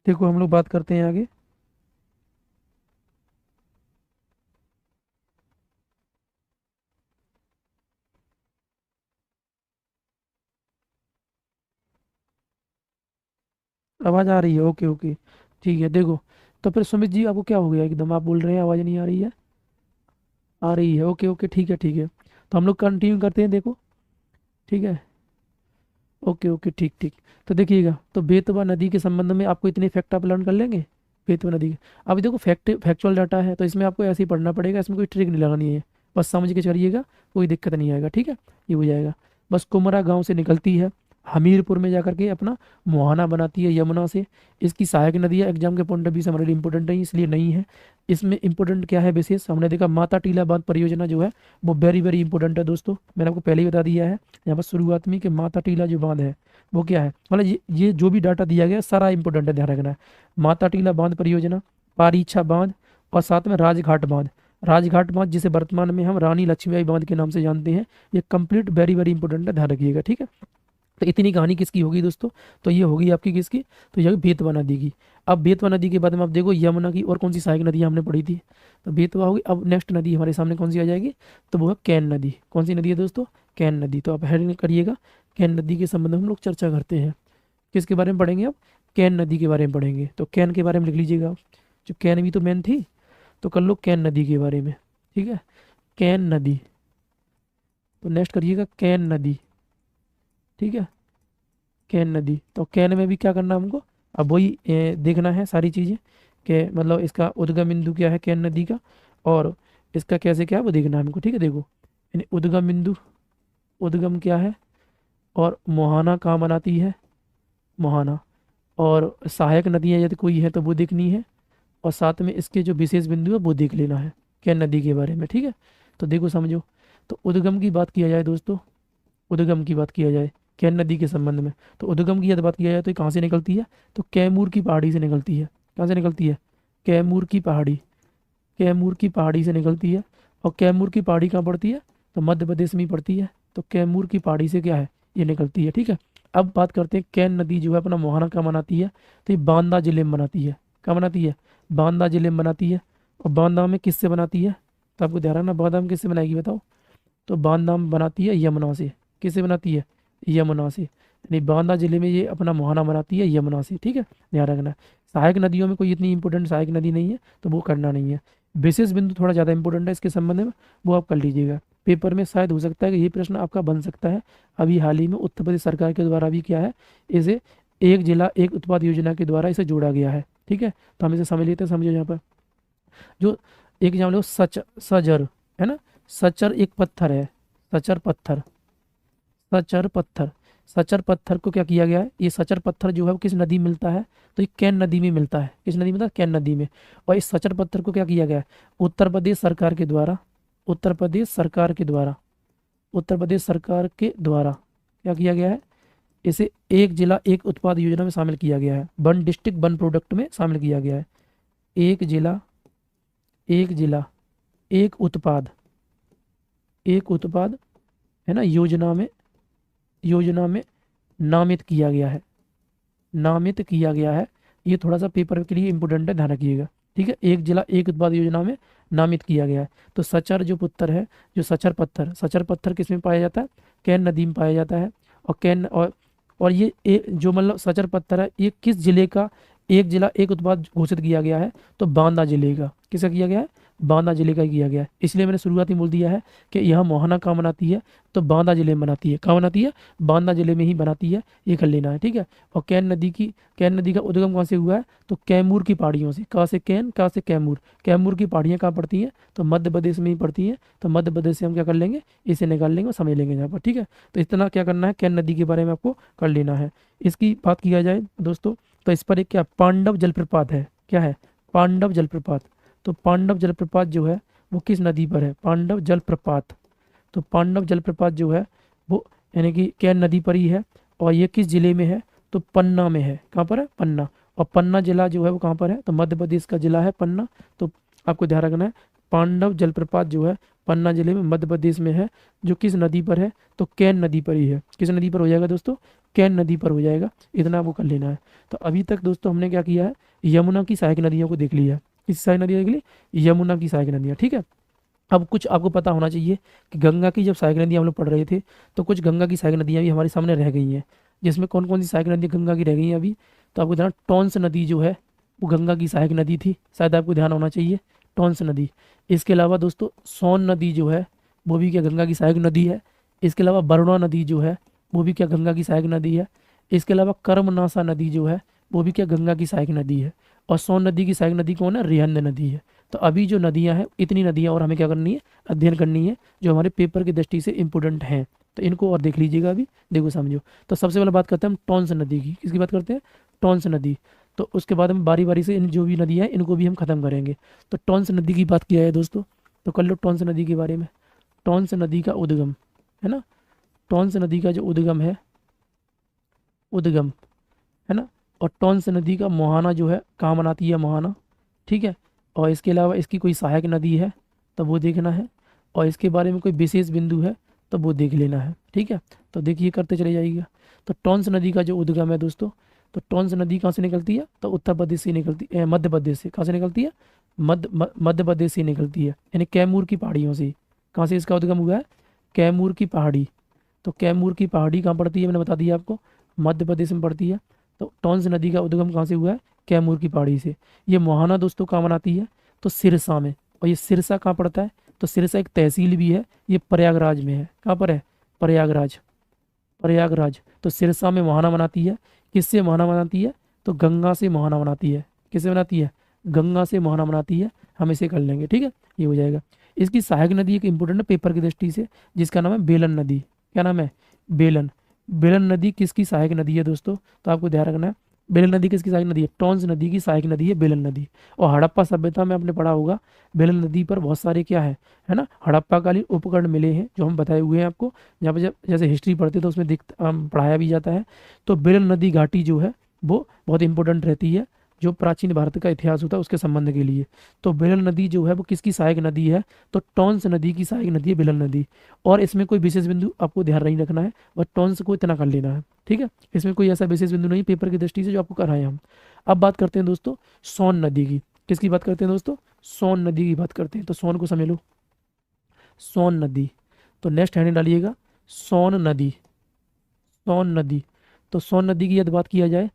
देखो हम लोग बात करते हैं आगे। आवाज़ आ रही है, ओके ओके, ठीक है। देखो, तो फिर सुमित जी आपको क्या हो गया एकदम, आप बोल रहे हैं आवाज़ नहीं आ रही है? आ रही है, ओके ओके, ठीक है ठीक है। तो हम लोग कंटिन्यू करते हैं, देखो, ठीक है, ओके ओके, ठीक ठीक। तो देखिएगा, तो बेतवा नदी के संबंध में आपको इतने फैक्ट आप लर्न कर लेंगे, बेतवा नदी के। अभी देखो फैक्चुअल डाटा है, तो इसमें आपको ऐसे ही पढ़ना पड़ेगा, इसमें कोई ट्रिक नहीं लगानी है, बस समझ के चलिएगा, कोई दिक्कत नहीं आएगा, ठीक है, ये हो जाएगा। बस कुमरा गांव से निकलती है, हमीरपुर में जाकर के अपना मुहाना बनाती है यमुना से। इसकी सहायक नदी है, एग्जाम के पॉइंट ऑफ व्यू से हमारे लिए इंपॉर्टेंट नहीं, इसलिए नहीं है। इसमें इंपॉर्टेंट क्या है विशेष, हमने देखा माता टीला बांध परियोजना जो है वो वेरी वेरी इंपॉर्टेंट है दोस्तों, मैंने आपको पहले ही बता दिया है यहाँ पर शुरुआत में कि माता टीला जो बांध है वो क्या है, मतलब ये जो भी डाटा दिया गया है, सारा इंपॉर्टेंट है, ध्यान रखना है। माता टीला बांध परियोजना, पारीछा बांध, और साथ में राजघाट बांध। राजघाट बांध जिसे वर्तमान में हम रानी लक्ष्मीबाई बांध के नाम से जानते हैं, ये कंप्लीट वेरी वेरी इंपॉर्टेंट है, ध्यान रखिएगा, ठीक है। तो इतनी कहानी किसकी होगी दोस्तों, तो ये होगी आपकी किसकी, तो ये होगी बेतवा नदी की। अब बेतवा नदी के बाद में आप देखो यमुना की और कौन सी सहायक नदियाँ हमने पढ़ी थी, तो बेतवा होगी। अब नेक्स्ट नदी हमारे सामने कौन सी आ जाएगी, तो वो है कैन नदी। कौन सी नदी है दोस्तों, कैन नदी। तो आप हेडिंग करिएगा, कैन नदी के संबंध में हम लोग चर्चा करते हैं। किसके बारे में पढ़ेंगे अब, कैन नदी के बारे में पढ़ेंगे। तो कैन के बारे में लिख लीजिएगा, जो कैन भी तो मेन थी, तो कर लो कैन नदी के बारे में, ठीक है, कैन नदी। तो नेक्स्ट करिएगा कैन नदी, ठीक है, कैन नदी। तो कैन में भी क्या करना है हमको, अब वही देखना है सारी चीज़ें, कि मतलब इसका उद्गम बिंदु क्या है कैन नदी का, और इसका कैसे क्या है वो देखना है हमको, ठीक है। देखो, यानी उद्गम बिंदु, उद्गम क्या है, और मुहाना कहाँ बनाती है, मुहाना, और सहायक नदियाँ यदि कोई है तो वो देखनी है, और साथ में इसके जो विशेष बिंदु है वो देख लेना है कैन नदी के बारे में, ठीक है। तो देखो समझो, तो उद्गम की बात किया जाए दोस्तों, उद्गम की बात किया जाए कैन नदी के संबंध में, तो उद्गम की यदि बात किया जाए तो ये कहाँ से निकलती है, तो कैमूर की पहाड़ी से निकलती है। कहाँ से निकलती है, कैमूर की पहाड़ी, कैमूर की पहाड़ी से निकलती है। और कैमूर की पहाड़ी कहाँ पड़ती है, तो मध्य प्रदेश में ही पड़ती है। तो कैमूर की पहाड़ी से क्या है, ये निकलती है, ठीक है। अब बात करते हैं कैन नदी जो है अपना मुहाना कहाँ बनाती है, तो ये बांदा जिले में बनाती है। कहाँ बनाती है, बांदा जिले में बनाती है। और बांदा में किससे बनाती है, तो आपको ध्यान रखना, बांदा में किससे बनाएगी बताओ, तो बांदा में बनाती है यमुना से। किससे बनाती है, यमुना से, यानी बांदा जिले में ये अपना मुहाना बनाती है यमुना से, ठीक है, ध्यान रखना। सहायक नदियों में कोई इतनी इंपॉर्टेंट सहायक नदी नहीं है, तो वो करना नहीं है। विशेष बिंदु थोड़ा ज़्यादा इंपॉर्टेंट है इसके संबंध में, वो आप कर लीजिएगा। पेपर में शायद हो सकता है कि ये प्रश्न आपका बन सकता है। अभी हाल ही में उत्तर प्रदेश सरकार के द्वारा भी क्या है, इसे एक जिला एक उत्पाद योजना के द्वारा इसे जोड़ा गया है, ठीक है। तो हम इसे समझ लेते हैं, समझो यहाँ पर जो एक एग्जाम्पल लो, सच, सजर, है ना, सचर एक पत्थर है, सचर पत्थर, सचर पत्थर। सचर पत्थर को क्या किया गया है, ये सचर पत्थर जो है वो किस नदी में मिलता है, तो ये कैन नदी में मिलता है। किस नदी में मिलता है, कैन नदी में। और इस सचर पत्थर को क्या किया गया है, उत्तर प्रदेश सरकार के द्वारा, उत्तर प्रदेश सरकार के द्वारा, उत्तर प्रदेश सरकार के द्वारा क्या किया गया है, इसे एक जिला एक उत्पाद योजना में शामिल किया गया है, वन डिस्ट्रिक्ट वन प्रोडक्ट में शामिल किया गया है। एक जिला, एक जिला एक उत्पाद, एक उत्पाद, है ना, योजना में, योजना में नामित किया गया है, नामित किया गया है। ये थोड़ा सा पेपर के लिए इंपॉर्टेंट है, ध्यान रखिएगा, ठीक है। एक जिला एक उत्पाद योजना में नामित किया गया है। तो सचर जो पुत्र है, जो सचर पत्थर, सचर पत्थर किस में पाया जाता है, कैन नदी में पाया जाता है। और कैन और ये जो मतलब सचर पत्थर है, ये किस जिले का एक जिला एक उत्पाद घोषित किया गया है, तो बांदा जिले का। किसका किया गया है, बांदा जिले का किया गया है। इसलिए मैंने शुरुआत में बोल दिया है कि यह मोहना कहाँ बनाती है, तो बांदा जिले में बनाती है। कहाँ बनाती है, बांदा जिले में ही बनाती है, ये कर लेना है, ठीक है। और कैन नदी की, कैन नदी का उद्गम कहाँ से हुआ है, तो कैमूर की पहाड़ियों से। कहाँ से कैन, कहाँ से कैमूर, कैमूर की पहाड़ियाँ कहाँ पड़ती हैं, तो मध्य प्रदेश में ही पड़ती हैं। तो मध्य प्रदेश से हम क्या कर लेंगे, इसे निकाल लेंगे और समझ लेंगे यहाँ पर, ठीक है। तो इतना क्या करना है, कैन नदी के बारे में आपको कर लेना है। इसकी बात किया जाए दोस्तों, तो इस पर एक क्या पांडव जलप्रपात है, क्या है, पांडव जलप्रपात। तो पांडव जलप्रपात जो है वो किस नदी पर है, पांडव जलप्रपात। तो पांडव जलप्रपात जो है वो यानी कि कैन नदी पर ही है। और ये किस जिले में है, तो पन्ना में है। कहाँ पर है, पन्ना। और पन्ना जिला जो है वो कहाँ पर है, तो मध्य प्रदेश का जिला है पन्ना। तो आपको ध्यान रखना है, पांडव जलप्रपात जो है पन्ना जिले में मध्य प्रदेश में है, जो किस नदी पर है, तो कैन नदी पर ही है। किस नदी पर हो जाएगा दोस्तों, कैन नदी पर हो जाएगा। इतना आपको कर लेना है। तो अभी तक दोस्तों हमने क्या किया है, यमुना की सहायक नदियों को देख लिया है। किस सहायक नदियाँ देख ली, यमुना की सहायक नदियाँ, ठीक है। अब कुछ आपको पता होना चाहिए कि गंगा की जब सहायक नदियाँ हम लोग पढ़ रहे थे, तो कुछ गंगा की सहायक नदियाँ भी हमारे सामने रह गई हैं। जिसमें कौन कौन सी सहायक नदियाँ गंगा की रह गई हैं अभी, तो आपको ध्यान, टॉन्स नदी जो है वो गंगा की सहायक नदी थी, शायद आपको ध्यान होना चाहिए, टॉन्स नदी। इसके अलावा दोस्तों सोन नदी जो है वो भी क्या गंगा की सहायक नदी है। इसके अलावा वरुणा नदी जो है वो भी क्या गंगा की सहायक नदी है। इसके अलावा कर्मनासा नदी जो है वो भी क्या गंगा की सहायक नदी है। और सोन नदी की सहायक नदी कौन है, रिहंद नदी है। तो अभी जो नदियां हैं, इतनी नदियां और हमें क्या करनी है, अध्ययन करनी है, जो हमारे पेपर की दृष्टि से इंपॉर्टेंट हैं। तो इनको और देख लीजिएगा अभी, देखो समझो। तो सबसे पहले बात करते हैं हम टॉन्स नदी की। किसकी बात करते हैं, टॉन्स नदी। तो उसके बाद हम बारी बारी से इन जो भी नदियाँ हैं इनको भी हम खत्म करेंगे। तो टॉन्स नदी की बात किया है दोस्तों, तो कर लो टॉन्स नदी के बारे में। टॉन्स नदी का उद्गम, है ना, टॉन्स नदी का जो उद्गम है, उद्गम, है ना, और टॉन्स नदी का मुहाना जो है कहाँ बनाती है, मुहाना, ठीक है। और इसके अलावा इसकी कोई सहायक नदी है तो वो देखना है, और इसके बारे में कोई विशेष बिंदु है तो वो देख लेना है, ठीक है। तो देखिए करते चले जाइएगा। तो टॉन्स नदी का जो उद्गम है दोस्तों, तो टॉन्स नदी कहाँ से निकलती है, तो उत्तर प्रदेश से निकलती है, मध्य प्रदेश से। कहाँ से निकलती है, मध्य प्रदेश से निकलती है, यानी कैमूर की पहाड़ियों से। कहाँ से इसका उद्गम हुआ है, कैमूर की पहाड़ी। तो कैमूर की पहाड़ी कहाँ पड़ती है, मैंने बता दिया आपको, मध्य प्रदेश में पड़ती है। तो टॉन्स नदी का उद्गम कहाँ से हुआ है, कैमूर की पहाड़ी से। ये मोहाना दोस्तों कहाँ बनाती है, तो सिरसा में। और ये सिरसा कहाँ पड़ता है, तो सिरसा एक तहसील भी है, ये प्रयागराज में है। कहाँ पर है, प्रयागराज, प्रयागराज। तो सिरसा में मोहाना बनाती है। किससे मोहाना बनाती है, तो गंगा से मोहाना बनाती है। किससे बनाती है, गंगा से मोहाना बनाती है। हम इसे कर लेंगे, ठीक है, ये हो जाएगा। इसकी सहायक नदी एक इंपॉर्टेंट है पेपर की दृष्टि से, जिसका नाम है बेलन नदी। क्या नाम है, बेलन। बेलन नदी किसकी सहायक नदी है दोस्तों, तो आपको ध्यान रखना है, बेलन नदी किसकी सहायक नदी है, टॉन्स नदी की सहायक नदी है बेलन नदी। और हड़प्पा सभ्यता में आपने पढ़ा होगा, बेलन नदी पर बहुत सारे क्या है ना, हड़प्पा कालीन उपकरण मिले हैं, जो हम बताए हुए हैं आपको। यहाँ पर जब जैसे हिस्ट्री पढ़ते तो उसमें पढ़ाया भी जाता है। तो बेलन नदी घाटी जो है वो बहुत इंपॉर्टेंट रहती है, जो प्राचीन भारत का इतिहास होता है उसके संबंध के लिए। तो बेलन नदी जो है वो किसकी सहायक नदी है, तो टॉन्स नदी की सहायक नदी है बेलन नदी। और इसमें कोई विशेष बिंदु आपको ध्यान नहीं रखना है, बस टॉन्स को इतना कर लेना है, ठीक है। इसमें कोई ऐसा विशेष बिंदु नहीं पेपर की दृष्टि से जो आपको कराए हम। अब बात करते हैं दोस्तों सोन नदी की। किसकी बात करते हैं दोस्तों, सोन नदी की बात करते हैं। तो सोन को समझ लो, सोन नदी। तो नेक्स्ट हैंड डालिएगा, सोन नदी, सोन नदी। तो सोन नदी की यदि बात किया जाए,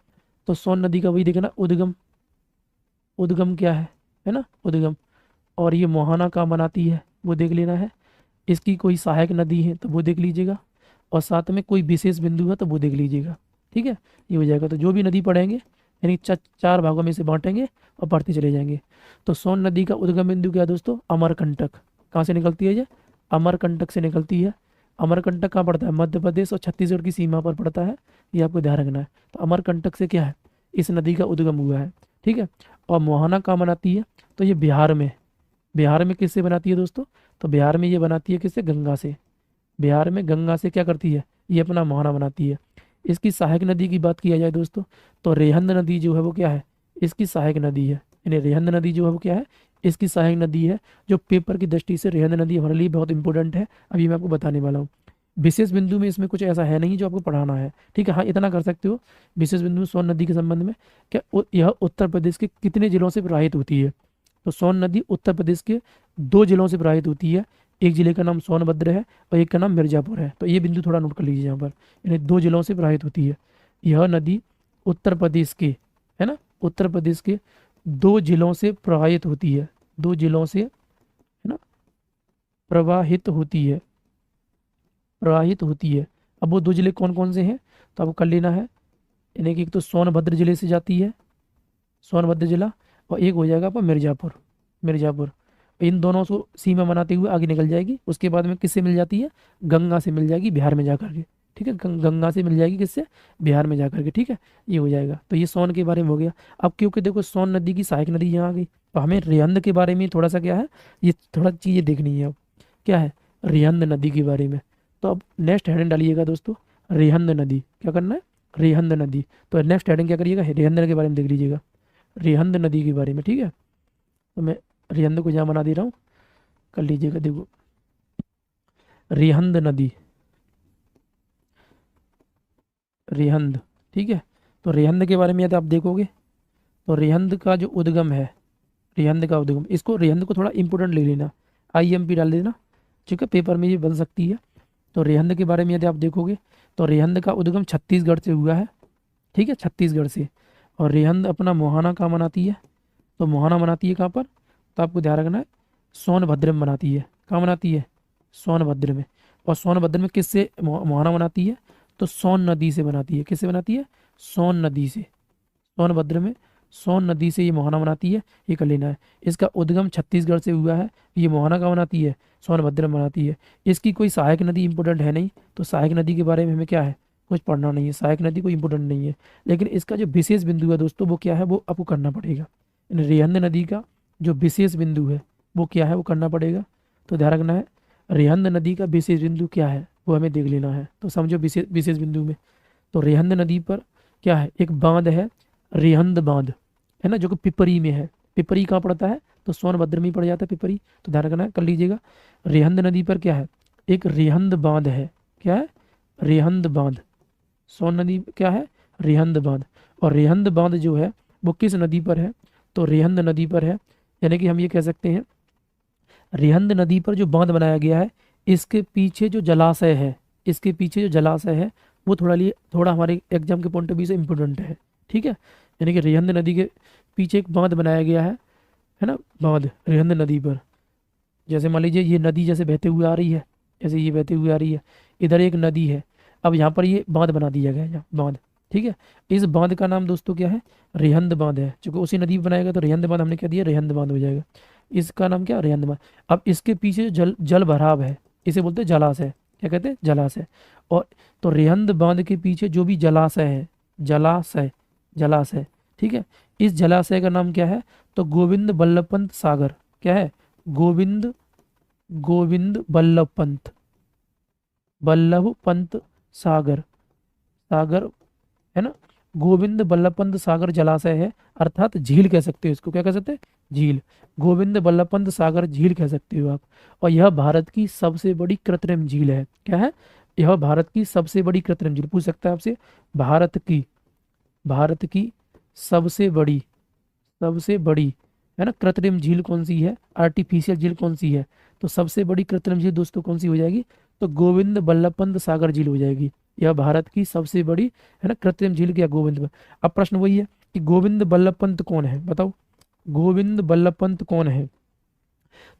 तो सोन नदी का वही देखना, उद्गम, उद्गम क्या है ना, उद्गम। और ये मोहाना कहाँ बनाती है वो देख लेना है। इसकी कोई सहायक नदी है तो वो देख लीजिएगा, और साथ में कोई विशेष बिंदु है तो वो देख लीजिएगा, ठीक है, ये हो जाएगा। तो जो भी नदी पढ़ेंगे यानी चार भागों में से बांटेंगे और पढ़ते चले जाएंगे। तो सोन नदी का उद्गम बिंदु क्या है दोस्तों, अमरकंटक। कहाँ से निकलती है ये, अमरकंटक से निकलती है। अमरकंटक कहाँ पड़ता है, मध्य प्रदेश और छत्तीसगढ़ की सीमा पर पड़ता है, ये आपको ध्यान रखना है। तो अमरकंटक से क्या है, इस नदी का उद्गम हुआ है, ठीक है। और मोहाना कहाँ बनाती है, तो ये बिहार में, बिहार में किससे बनाती है दोस्तों, तो बिहार में ये बनाती है किससे, गंगा से। बिहार में गंगा से क्या करती है, ये अपना मोहाना बनाती है। इसकी सहायक नदी की बात किया जाए दोस्तों, तो रेहंद नदी जो है वो क्या है, इसकी सहायक नदी है। यानी रेहंद नदी जो है वो क्या है, इसकी सहायक नदी है। जो पेपर की दृष्टि से रेहंद नदी हमारे लिए बहुत इंपॉर्टेंट है, अभी मैं आपको बताने वाला हूँ। विशेष बिंदु में इसमें कुछ ऐसा है नहीं जो आपको पढ़ाना है, ठीक है। हाँ इतना कर सकते हो, विशेष बिंदु में सोन नदी के संबंध में क्या यह उत्तर प्रदेश के कितने जिलों से प्रवाहित होती है, तो सोन नदी उत्तर प्रदेश के दो जिलों से प्रवाहित होती है। एक जिले का नाम सोनभद्र है और एक का नाम मिर्जापुर है। तो ये बिंदु थोड़ा नोट कर लीजिए यहाँ पर, यानी दो जिलों से प्रवाहित होती है। यह नदी उत्तर प्रदेश के, है ना, उत्तर प्रदेश के दो जिलों से प्रवाहित होती है, दो जिलों से, है ना, प्रवाहित होती है, प्रवाहित होती है। अब वो दो जिले कौन कौन से हैं, तो आपको कर लेना है, यानी कि एक तो सोनभद्र जिले से जाती है, सोनभद्र जिला, और एक हो जाएगा आपका मिर्जापुर, मिर्जापुर। इन दोनों को सीमा बनाते हुए आगे निकल जाएगी। उसके बाद में किससे मिल जाती है, गंगा से मिल जाएगी बिहार में जाकर के, ठीक है। गंगा से मिल जाएगी किससे, बिहार में जाकर के, ठीक है, ये हो जाएगा। तो ये सोन के बारे में हो गया। अब क्योंकि देखो सोन नदी की सहायक नदी यहाँ आ गई, तो हमें रेहंद के बारे में थोड़ा सा क्या है, ये थोड़ा चीज़ें देखनी है। अब क्या है, रेहंद नदी के बारे में। तो अब नेक्स्ट हेडिंग डालिएगा दोस्तों, रेहंद नदी। क्या करना है, रेहंद नदी। तो नेक्स्ट हेडिंग क्या करिएगा, रेहंद के बारे में देख लीजिएगा, रेहंद नदी के बारे में, ठीक है। तो मैं रेहंद को यहाँ बना दे रहा हूँ, कर लीजिएगा। देखो रेहंद नदी, रेहंद, ठीक है। तो रेहंद के बारे में यदि आप देखोगे, तो रेहंद का जो उद्गम है, रेहंद का उद्गम, इसको रेहंद को थोड़ा इंपॉर्टेंट ले लेना, आईएमपी डाल देना, ठीक है, पेपर में ये बन सकती है। तो रेहंद के बारे में यदि आप देखोगे, तो रेहंद का उद्गम छत्तीसगढ़ से हुआ है, ठीक है, छत्तीसगढ़ से। और रेहंद अपना मुहाना कहाँ बनाती है? तो मुहाना बनाती है कहाँ पर? तो आपको ध्यान रखना है, सोनभद्र में बनाती है। कहाँ बनाती है? सोनभद्र में। और सोनभद्र में किससे मुहाना बनाती है? तो सोन नदी से बनाती है। किससे बनाती है? सोन नदी से। सोनभद्र में सोन नदी से ये मोहना बनाती है, ये कर लेना है। इसका उद्गम छत्तीसगढ़ से हुआ है। ये मोहना कहाँ बनाती है? सोनभद्र में बनाती है। इसकी कोई सहायक नदी इंपोर्टेंट है नहीं, तो सहायक नदी के बारे में हमें क्या है, कुछ पढ़ना नहीं है। सहायक नदी कोई इंपोर्टेंट नहीं है। लेकिन इसका जो विशेष बिंदु है दोस्तों, वो क्या है, वो आपको करना पड़ेगा। यानी रेहंद नदी का जो विशेष बिंदु है वो क्या है, वो करना पड़ेगा। तो ध्यान रखना है, रेहंद नदी का विशेष बिंदु क्या है वो हमें देख लेना है। तो समझो विशेष विशेष बिंदु में, तो रेहंद नदी पर क्या है, एक बांध है, रेहंद बांध, है ना, जो कि पिपरी में है। पिपरी कहाँ पड़ता है? तो सोनभद्र में ही पड़ जाता है पिपरी। तो ध्यान रखना है, कर लीजिएगा। रेहंद नदी पर क्या है, एक रेहंद बांध है। क्या है? रेहंद बांध। सोन नदी क्या है? रेहंद बांध। और रेहंद बांध जो है वो किस नदी पर है? तो रेहंद नदी पर है। यानी कि हम ये कह सकते हैं, रेहंद नदी पर जो बांध बनाया गया है, इसके पीछे जो जलाशय है, इसके पीछे जो जलाशय है वो थोड़ा हमारे एग्जाम के पॉइंट ऑफ व्यू से इम्पोर्टेंट है। ठीक है, यानी कि रेहंद नदी के पीछे एक बांध बनाया गया है ना, बांध रेहंद नदी पर। जैसे मान लीजिए ये नदी जैसे बहते हुए आ रही है, जैसे ये बहते हुए आ रही है, इधर एक नदी है, अब यहाँ पर ये बांध बना दिया गया है, यहाँ बांध। ठीक है, इस बांध का नाम दोस्तों क्या है? रेहंद बांध है। चूंकि उसी नदी पर बनाएगा तो रेहंद बांध हमने क्या दिया, रेहंद बांध हो जाएगा। इसका नाम क्या? रेहंद बांध। अब इसके पीछे जो जल जल भराव है, इसे बोलते हैं जलाशय। क्या कहते हैं? जलाशय। और तो रेहंद बांध के पीछे जो भी जलाशय है, जलाशय, जलाशय, ठीक है, इस जलाशय का नाम क्या है? तो गोविंद बल्लभ पंत सागर। क्या है? गोविंद गोविंद बल्लभ पंत, बल्लभ पंत सागर, सागर, है ना। गोविंद बल्लभ पंत सागर जलाशय है, अर्थात झील कह सकते हो इसको। क्या कह सकते हैं? झील। गोविंद बल्लभ पंत सागर झील कह सकते हो आप। और यह भारत की सबसे बड़ी कृत्रिम झील है। क्या है? यह भारत की सबसे बड़ी कृत्रिम झील। पूछ सकता है आपसे, भारत की सबसे बड़ी, सबसे बड़ी, है ना, कृत्रिम झील कौन सी है, आर्टिफिशियल झील कौन सी है? तो सबसे बड़ी कृत्रिम झील दोस्तों कौन सी हो जाएगी? तो गोविंद बल्लभ पंत सागर झील हो जाएगी। यह भारत की सबसे बड़ी, है ना, कृत्रिम झील क्या, गोविंद। अब प्रश्न वही है कि गोविंद बल्लभ पंत कौन है, बताओ। गोविंद बल्लभ पंत कौन है?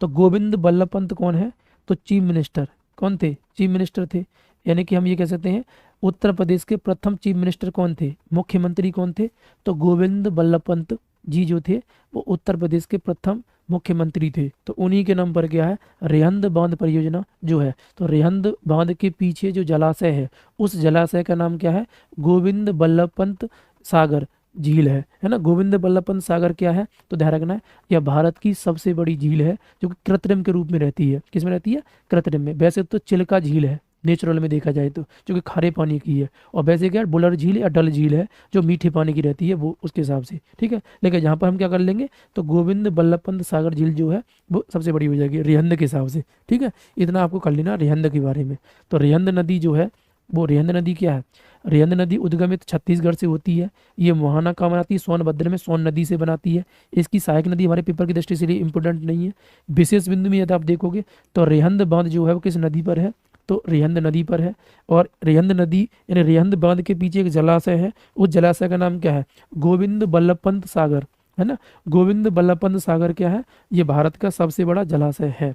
तो गोविंद बल्लभ पंत कौन है? तो चीफ मिनिस्टर। कौन थे? चीफ मिनिस्टर थे। यानी कि हम ये कह सकते हैं, उत्तर प्रदेश के प्रथम चीफ मिनिस्टर कौन थे, मुख्यमंत्री कौन थे? तो गोविंद बल्लभ पंत जी जो थे वो उत्तर प्रदेश के प्रथम मुख्यमंत्री थे। तो उन्हीं के नाम पर क्या है, रेहंद बांध परियोजना जो है। तो रेहंद बांध के पीछे जो जलाशय है, उस जलाशय का नाम क्या है? गोविंद बल्लभ पंत सागर झील है ना। गोविंद बल्लभ पंत सागर क्या है? तो ध्यान रखना है, यह भारत की सबसे बड़ी झील है जो कि कृत्रिम के रूप में रहती है। किस में रहती है? कृत्रिम में। वैसे तो चिल्का झील है नेचुरल में देखा जाए तो, जो कि खारे पानी की है। और वैसे क्या है, बुलर झील या डल झील है जो मीठे पानी की रहती है, वो उसके हिसाब से। ठीक है, लेकिन यहाँ पर हम क्या कर लेंगे, तो गोविंद बल्लभ पंत सागर झील जो है वो सबसे बड़ी हो जाएगी रेहंद के हिसाब से। ठीक है, इतना आपको कर लेना रेहंद के बारे में। तो रेहंद नदी जो है, वो रेहंद नदी क्या है, रेहंद नदी उद्गमित छत्तीसगढ़ से होती है। ये मुहाना कहाँ बनाती है? सोनभद्र में, सोन नदी से बनाती है। इसकी सहायक नदी हमारे पेपर की दृष्टि से इंपोर्टेंट नहीं है। विशेष बिंदु में यदि आप देखोगे तो रेहंद बांध जो है वो किस नदी पर है? तो रेहंद नदी पर है। और रेहंद नदी यानी रेहंद बांध के पीछे एक जलाशय है, उस जलाशय का नाम क्या है? गोविंद बल्लभ पंत सागर, है ना। गोविंद बल्लभ पंत सागर क्या है? ये भारत का सबसे बड़ा जलाशय है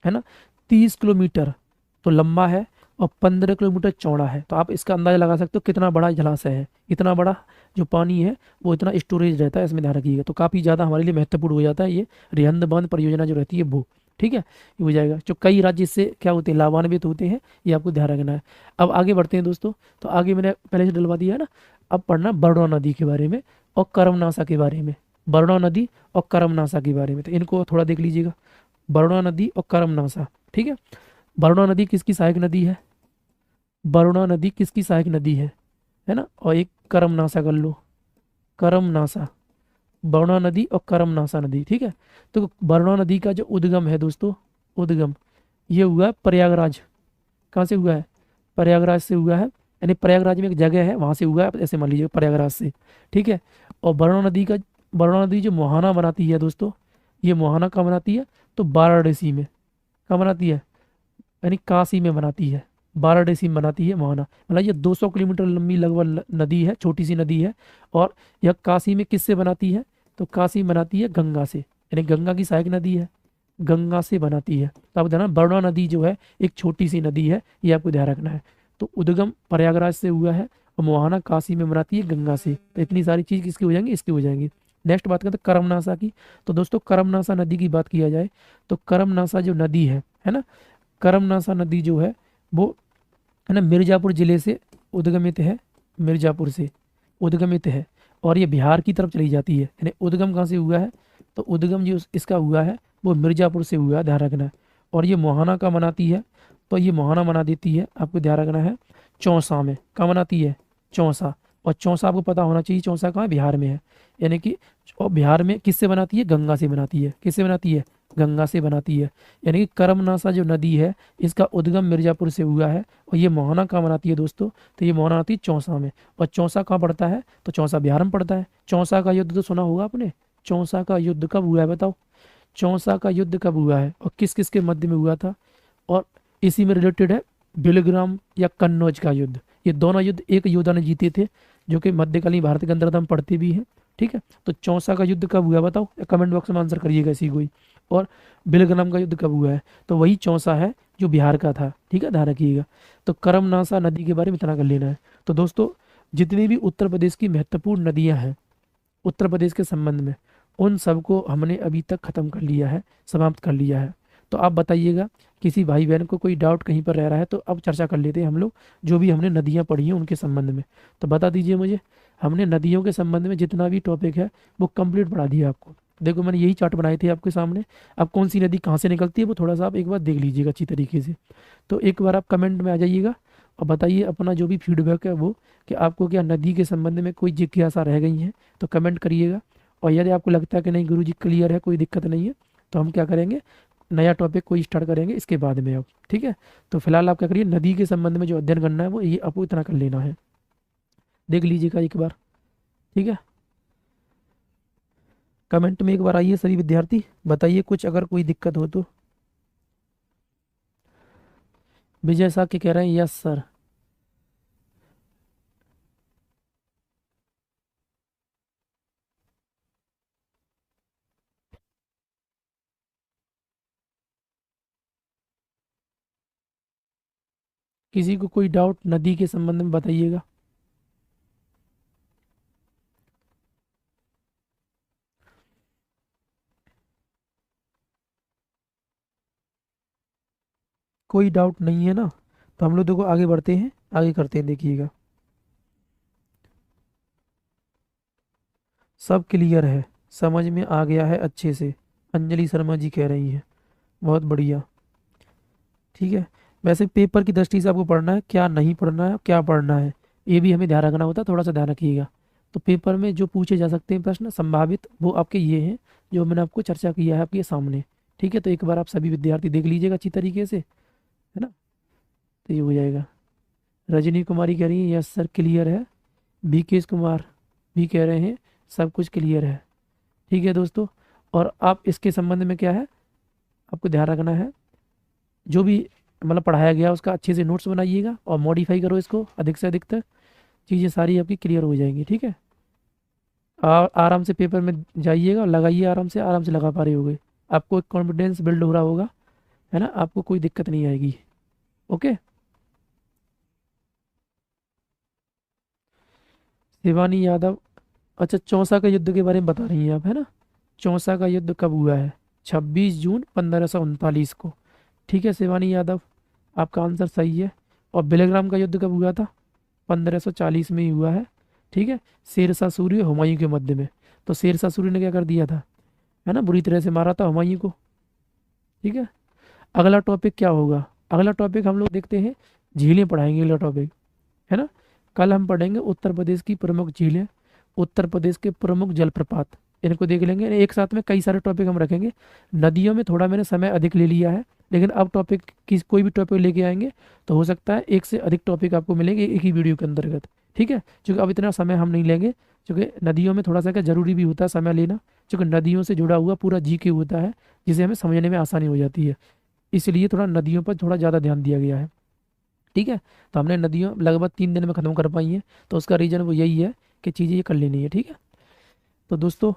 ना। 30 किलोमीटर तो लंबा है और 15 किलोमीटर चौड़ा है। तो आप इसका अंदाजा लगा सकते हो कितना बड़ा जलाशय है। इतना बड़ा जो पानी है वो इतना स्टोरेज रहता है, इसमें ध्यान रखिएगा। तो काफ़ी ज़्यादा हमारे लिए महत्वपूर्ण हो जाता है ये रेहंद बांध परियोजना जो रहती है वो। ठीक है, ये हो जाएगा। जो कई राज्य इससे क्या होते हैं, लाभान्वित होते हैं, ये आपको ध्यान रखना है। अब आगे बढ़ते हैं दोस्तों। तो आगे मैंने पहले से डलवा दिया है ना। अब पढ़ना बरौना नदी के बारे में और करमनासा के बारे में। बरौना नदी और करमनासा के बारे में, तो इनको थोड़ा देख लीजिएगा। बरौना नदी और करमनासा। ठीक है, बरौना नदी किसकी सहायक नदी है? बरुणा नदी किसकी सहायक नदी है ना। और एक करमनासा कर लो, करमनासा, बरुणा नदी और करमनासा नदी। ठीक है, तो बरुणा नदी का जो उद्गम है दोस्तों, उद्गम ये हुआ है प्रयागराज। कहाँ से हुआ है? प्रयागराज से हुआ है। यानी प्रयागराज में एक जगह है, वहाँ से हुआ है, ऐसे मान लीजिए प्रयागराज से। ठीक है, और बरुणा नदी जो मुहाना बनाती है दोस्तों, ये मुहाना कहाँ बनाती है? तो वाराणसी में। कहाँ बनाती है? यानी काशी में बनाती है। वाराणसी बनाती है मोहना। मतलब ये 200 किलोमीटर लंबी लगभग नदी है, छोटी सी नदी है। और यह काशी में किससे बनाती है? तो काशी बनाती है गंगा से, यानी गंगा की सहायक नदी है, गंगा से बनाती है। तो आप ध्यान रखना, वरुणा नदी जो है एक छोटी सी नदी है, ये आपको ध्यान रखना है। तो उद्गम प्रयागराज से हुआ है और मोहाना काशी में बनाती है गंगा से। तो इतनी सारी चीज किसकी हो जाएंगी? इसकी हो जाएंगी। नेक्स्ट बात करते हैं करमनासा की। तो दोस्तों करमनासा नदी की बात किया जाए तो करमनासा जो नदी है ना, करमनासा नदी जो है वो है ना मिर्जापुर जिले से उद्गमित है, मिर्जापुर से उद्गमित है। और ये बिहार की तरफ चली जाती है। यानी उद्गम कहाँ से हुआ है? तो उद्गम जो इसका हुआ है वो मिर्जापुर से हुआ है, ध्यान रखना है। और ये मोहाना का बनाती है, तो ये मोहाना बना देती है, आपको ध्यान रखना है, चौसा में। कहाँ बनाती है? चौसा। और चौसा आपको पता होना चाहिए, चौसा कहाँ है? बिहार में है। यानी कि और बिहार में किससे बनाती है? गंगा से बनाती है। किससे बनाती है? गंगा से बनाती है। यानी कि करमनासा जो नदी है इसका उद्गम मिर्जापुर से हुआ है। और ये मोहना कहाँ बनाती है दोस्तों? तो ये मोहना आती है चौसा में। और चौसा कहाँ पड़ता है? तो चौसा बिहार में पड़ता है। चौसा का युद्ध तो सुना होगा आपने। चौसा का युद्ध कब हुआ है बताओ? चौसा का युद्ध कब हुआ है और किस किस के मध्य में हुआ था? और इसी में रिलेटेड है बिलग्राम या कन्नौज का युद्ध। ये दोनों युद्ध एक योद्धा ने जीते थे, जो कि मध्यकालीन भारत के अंदर हम पढ़ते भी हैं। ठीक है, तो चौसा का युद्ध कब हुआ बताओ? कमेंट बॉक्स में आंसर करिएगा इसी कोई। और बिलग्राम का युद्ध कब हुआ है? तो वही चौसा है जो बिहार का था। ठीक है, ध्यान रखिएगा। तो करमनासा नदी के बारे में इतना कर लेना है। तो दोस्तों जितनी भी उत्तर प्रदेश की महत्वपूर्ण नदियां हैं उत्तर प्रदेश के संबंध में, उन सबको हमने अभी तक खत्म कर लिया है, समाप्त कर लिया है। तो आप बताइएगा, किसी भाई बहन को कोई डाउट कहीं पर रह रहा है तो अब चर्चा कर लेते हैं हम लोग, जो भी हमने नदियाँ पढ़ी हैं उनके संबंध में। तो बता दीजिए मुझे, हमने नदियों के संबंध में जितना भी टॉपिक है वो कंप्लीट पढ़ा दिया आपको। देखो मैंने यही चार्ट बनाए थे आपके सामने। अब कौन सी नदी कहाँ से निकलती है वो थोड़ा सा आप एक बार देख लीजिएगा अच्छी तरीके से। तो एक बार आप कमेंट में आ जाइएगा और बताइए अपना जो भी फीडबैक है वो, कि आपको क्या नदी के संबंध में कोई जिज्ञासा रह गई है तो कमेंट करिएगा। और यदि आपको लगता है कि नहीं गुरुजी क्लियर है, कोई दिक्कत नहीं है, तो हम क्या करेंगे, नया टॉपिक कोई स्टार्ट करेंगे इसके बाद में अब। ठीक है, तो फिलहाल आप क्या करिए, नदी के संबंध में जो अध्ययन करना है वो ये आपको इतना कर लेना है, देख लीजिएगा एक बार। ठीक है, कमेंट में एक बार आइए सभी विद्यार्थी, बताइए कुछ अगर कोई दिक्कत हो तो। विजय साहब क्या कह रहे हैं? Yes sir. किसी को कोई डाउट नदी के संबंध में बताइएगा। कोई डाउट नहीं है ना? तो हम लोग देखो आगे बढ़ते हैं, आगे करते हैं, देखिएगा। सब क्लियर है, समझ में आ गया है अच्छे से, अंजलि शर्मा जी कह रही हैं। बहुत बढ़िया। ठीक है, वैसे पेपर की दृष्टि से आपको पढ़ना है, क्या नहीं पढ़ना है, क्या पढ़ना है, ये भी हमें ध्यान रखना होता है, थोड़ा सा ध्यान रखिएगा। तो पेपर में जो पूछे जा सकते हैं प्रश्न संभावित, वो आपके ये हैं जो मैंने आपको चर्चा किया है आपके सामने। ठीक है, तो एक बार आप सभी विद्यार्थी देख लीजिएगा अच्छी तरीके से, है ना? तो ये हो जाएगा। रजनी कुमारी कह रही है यस सर क्लियर है। बीकेश कुमार भी कह रहे हैं सब कुछ क्लियर है। ठीक है दोस्तों, और आप इसके संबंध में क्या है, आपको ध्यान रखना है, जो भी मतलब पढ़ाया गया उसका अच्छे से नोट्स बनाइएगा और मॉडिफाई करो इसको अधिक से अधिक तक, चीज़ें सारी आपकी क्लियर हो जाएंगी। ठीक है, आराम से पेपर में जाइएगा और लगाइए, आराम से लगा पा रहे होगे, आपको एक कॉन्फिडेंस बिल्ड हो रहा होगा, है ना? आपको कोई दिक्कत नहीं आएगी। ओके, शिवानी यादव, अच्छा चौसा का युद्ध के बारे में बता रही हैं आप, है ना? चौसा का युद्ध कब हुआ है? 26 जून 1539 को। ठीक है शिवानी यादव, आपका आंसर सही है। और बेलग्राम का युद्ध कब हुआ था? 1540 में ही हुआ है। ठीक है, शेरशाह सूरी और हुमायूं के मध्य में। तो शेरशाह सूरी ने क्या कर दिया था, है ना, बुरी तरह से मारा था हुमायूं को। ठीक है, अगला टॉपिक क्या होगा? अगला टॉपिक हम लोग देखते हैं, झीलें पढ़ाएंगे अगला टॉपिक, है ना? कल हम पढ़ेंगे उत्तर प्रदेश की प्रमुख झीलें, उत्तर प्रदेश के प्रमुख जलप्रपात, इनको देख लेंगे। एक साथ में कई सारे टॉपिक हम रखेंगे। नदियों में थोड़ा मैंने समय अधिक ले लिया है, लेकिन अब टॉपिक किस कोई भी टॉपिक लेके आएंगे तो हो सकता है एक से अधिक टॉपिक आपको मिलेंगे एक ही वीडियो के अंतर्गत। ठीक है, क्योंकि अब इतना समय हम नहीं लेंगे, क्योंकि नदियों में थोड़ा सा क्या जरूरी भी होता है समय लेना, क्योंकि नदियों से जुड़ा हुआ पूरा जीके होता है, जिसे हमें समझने में आसानी हो जाती है। इसलिए थोड़ा नदियों पर थोड़ा ज़्यादा ध्यान दिया गया है। ठीक है। तो हमने नदियों लगभग 3 दिन में ख़त्म कर पाई हैं, तो उसका रीज़न वो यही है कि चीज़ें ये कर लेनी है। ठीक है। तो दोस्तों,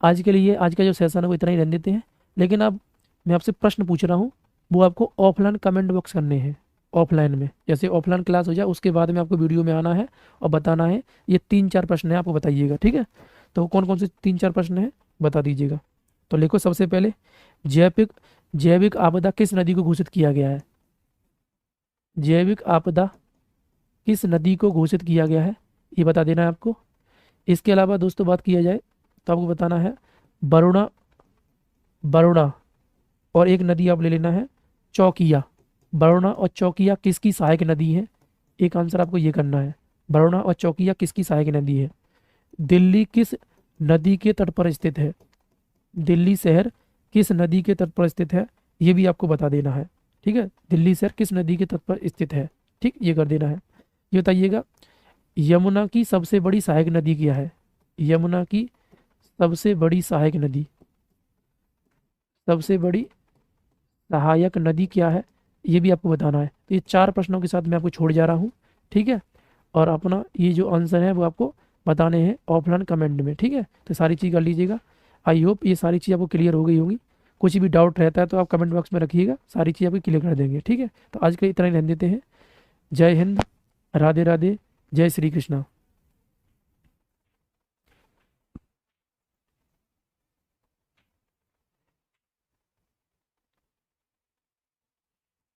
आज के लिए आज का जो सेशन है वो इतना ही रहने देते हैं। लेकिन अब मैं आपसे प्रश्न पूछ रहा हूँ, वो आपको ऑफलाइन कमेंट बॉक्स करने हैं। ऑफलाइन में जैसे ऑफलाइन क्लास हो जाए उसके बाद में आपको वीडियो में आना है और बताना है। ये 3-4 प्रश्न है, आपको बताइएगा। ठीक है। तो कौन कौन से 3-4 प्रश्न हैं बता दीजिएगा। तो लिखो सबसे पहले, जैविक जैविक आपदा किस नदी को घोषित किया गया है? जैविक आपदा किस नदी को घोषित किया गया है, ये बता देना है आपको। इसके अलावा दोस्तों बात किया जाए तो आपको बताना है वरुणा, वरुणा और एक नदी आप ले लेना है चौकिया। वरुणा और चौकिया किसकी सहायक नदी है? एक आंसर आपको ये करना है, वरुणा और चौकिया किसकी सहायक नदी है? दिल्ली किस नदी के तट पर स्थित है? दिल्ली शहर किस नदी के तट पर स्थित है, ये भी आपको बता देना है। ठीक है, दिल्ली शहर किस नदी के तट पर स्थित है, ठीक, ये कर देना है। ये बताइएगा, यमुना की सबसे बड़ी सहायक नदी क्या है? यमुना की सबसे बड़ी सहायक नदी, सबसे बड़ी सहायक नदी क्या है, ये भी आपको बताना है। तो ये 4 प्रश्नों के साथ मैं आपको छोड़ जा रहा हूँ। ठीक है। और अपना ये जो आंसर है वो आपको बताने हैं ऑफलाइन कमेंट में। ठीक है, तो सारी चीज़ कर लीजिएगा। आई होप ये सारी चीज़ आपको क्लियर हो गई होगी। कुछ भी डाउट रहता है तो आप कमेंट बॉक्स में रखिएगा, सारी चीज़ आपको क्लियर कर देंगे। ठीक है, तो आज के लिए इतना ही रहने देते हैं। जय हिंद, राधे राधे, जय श्री कृष्णा।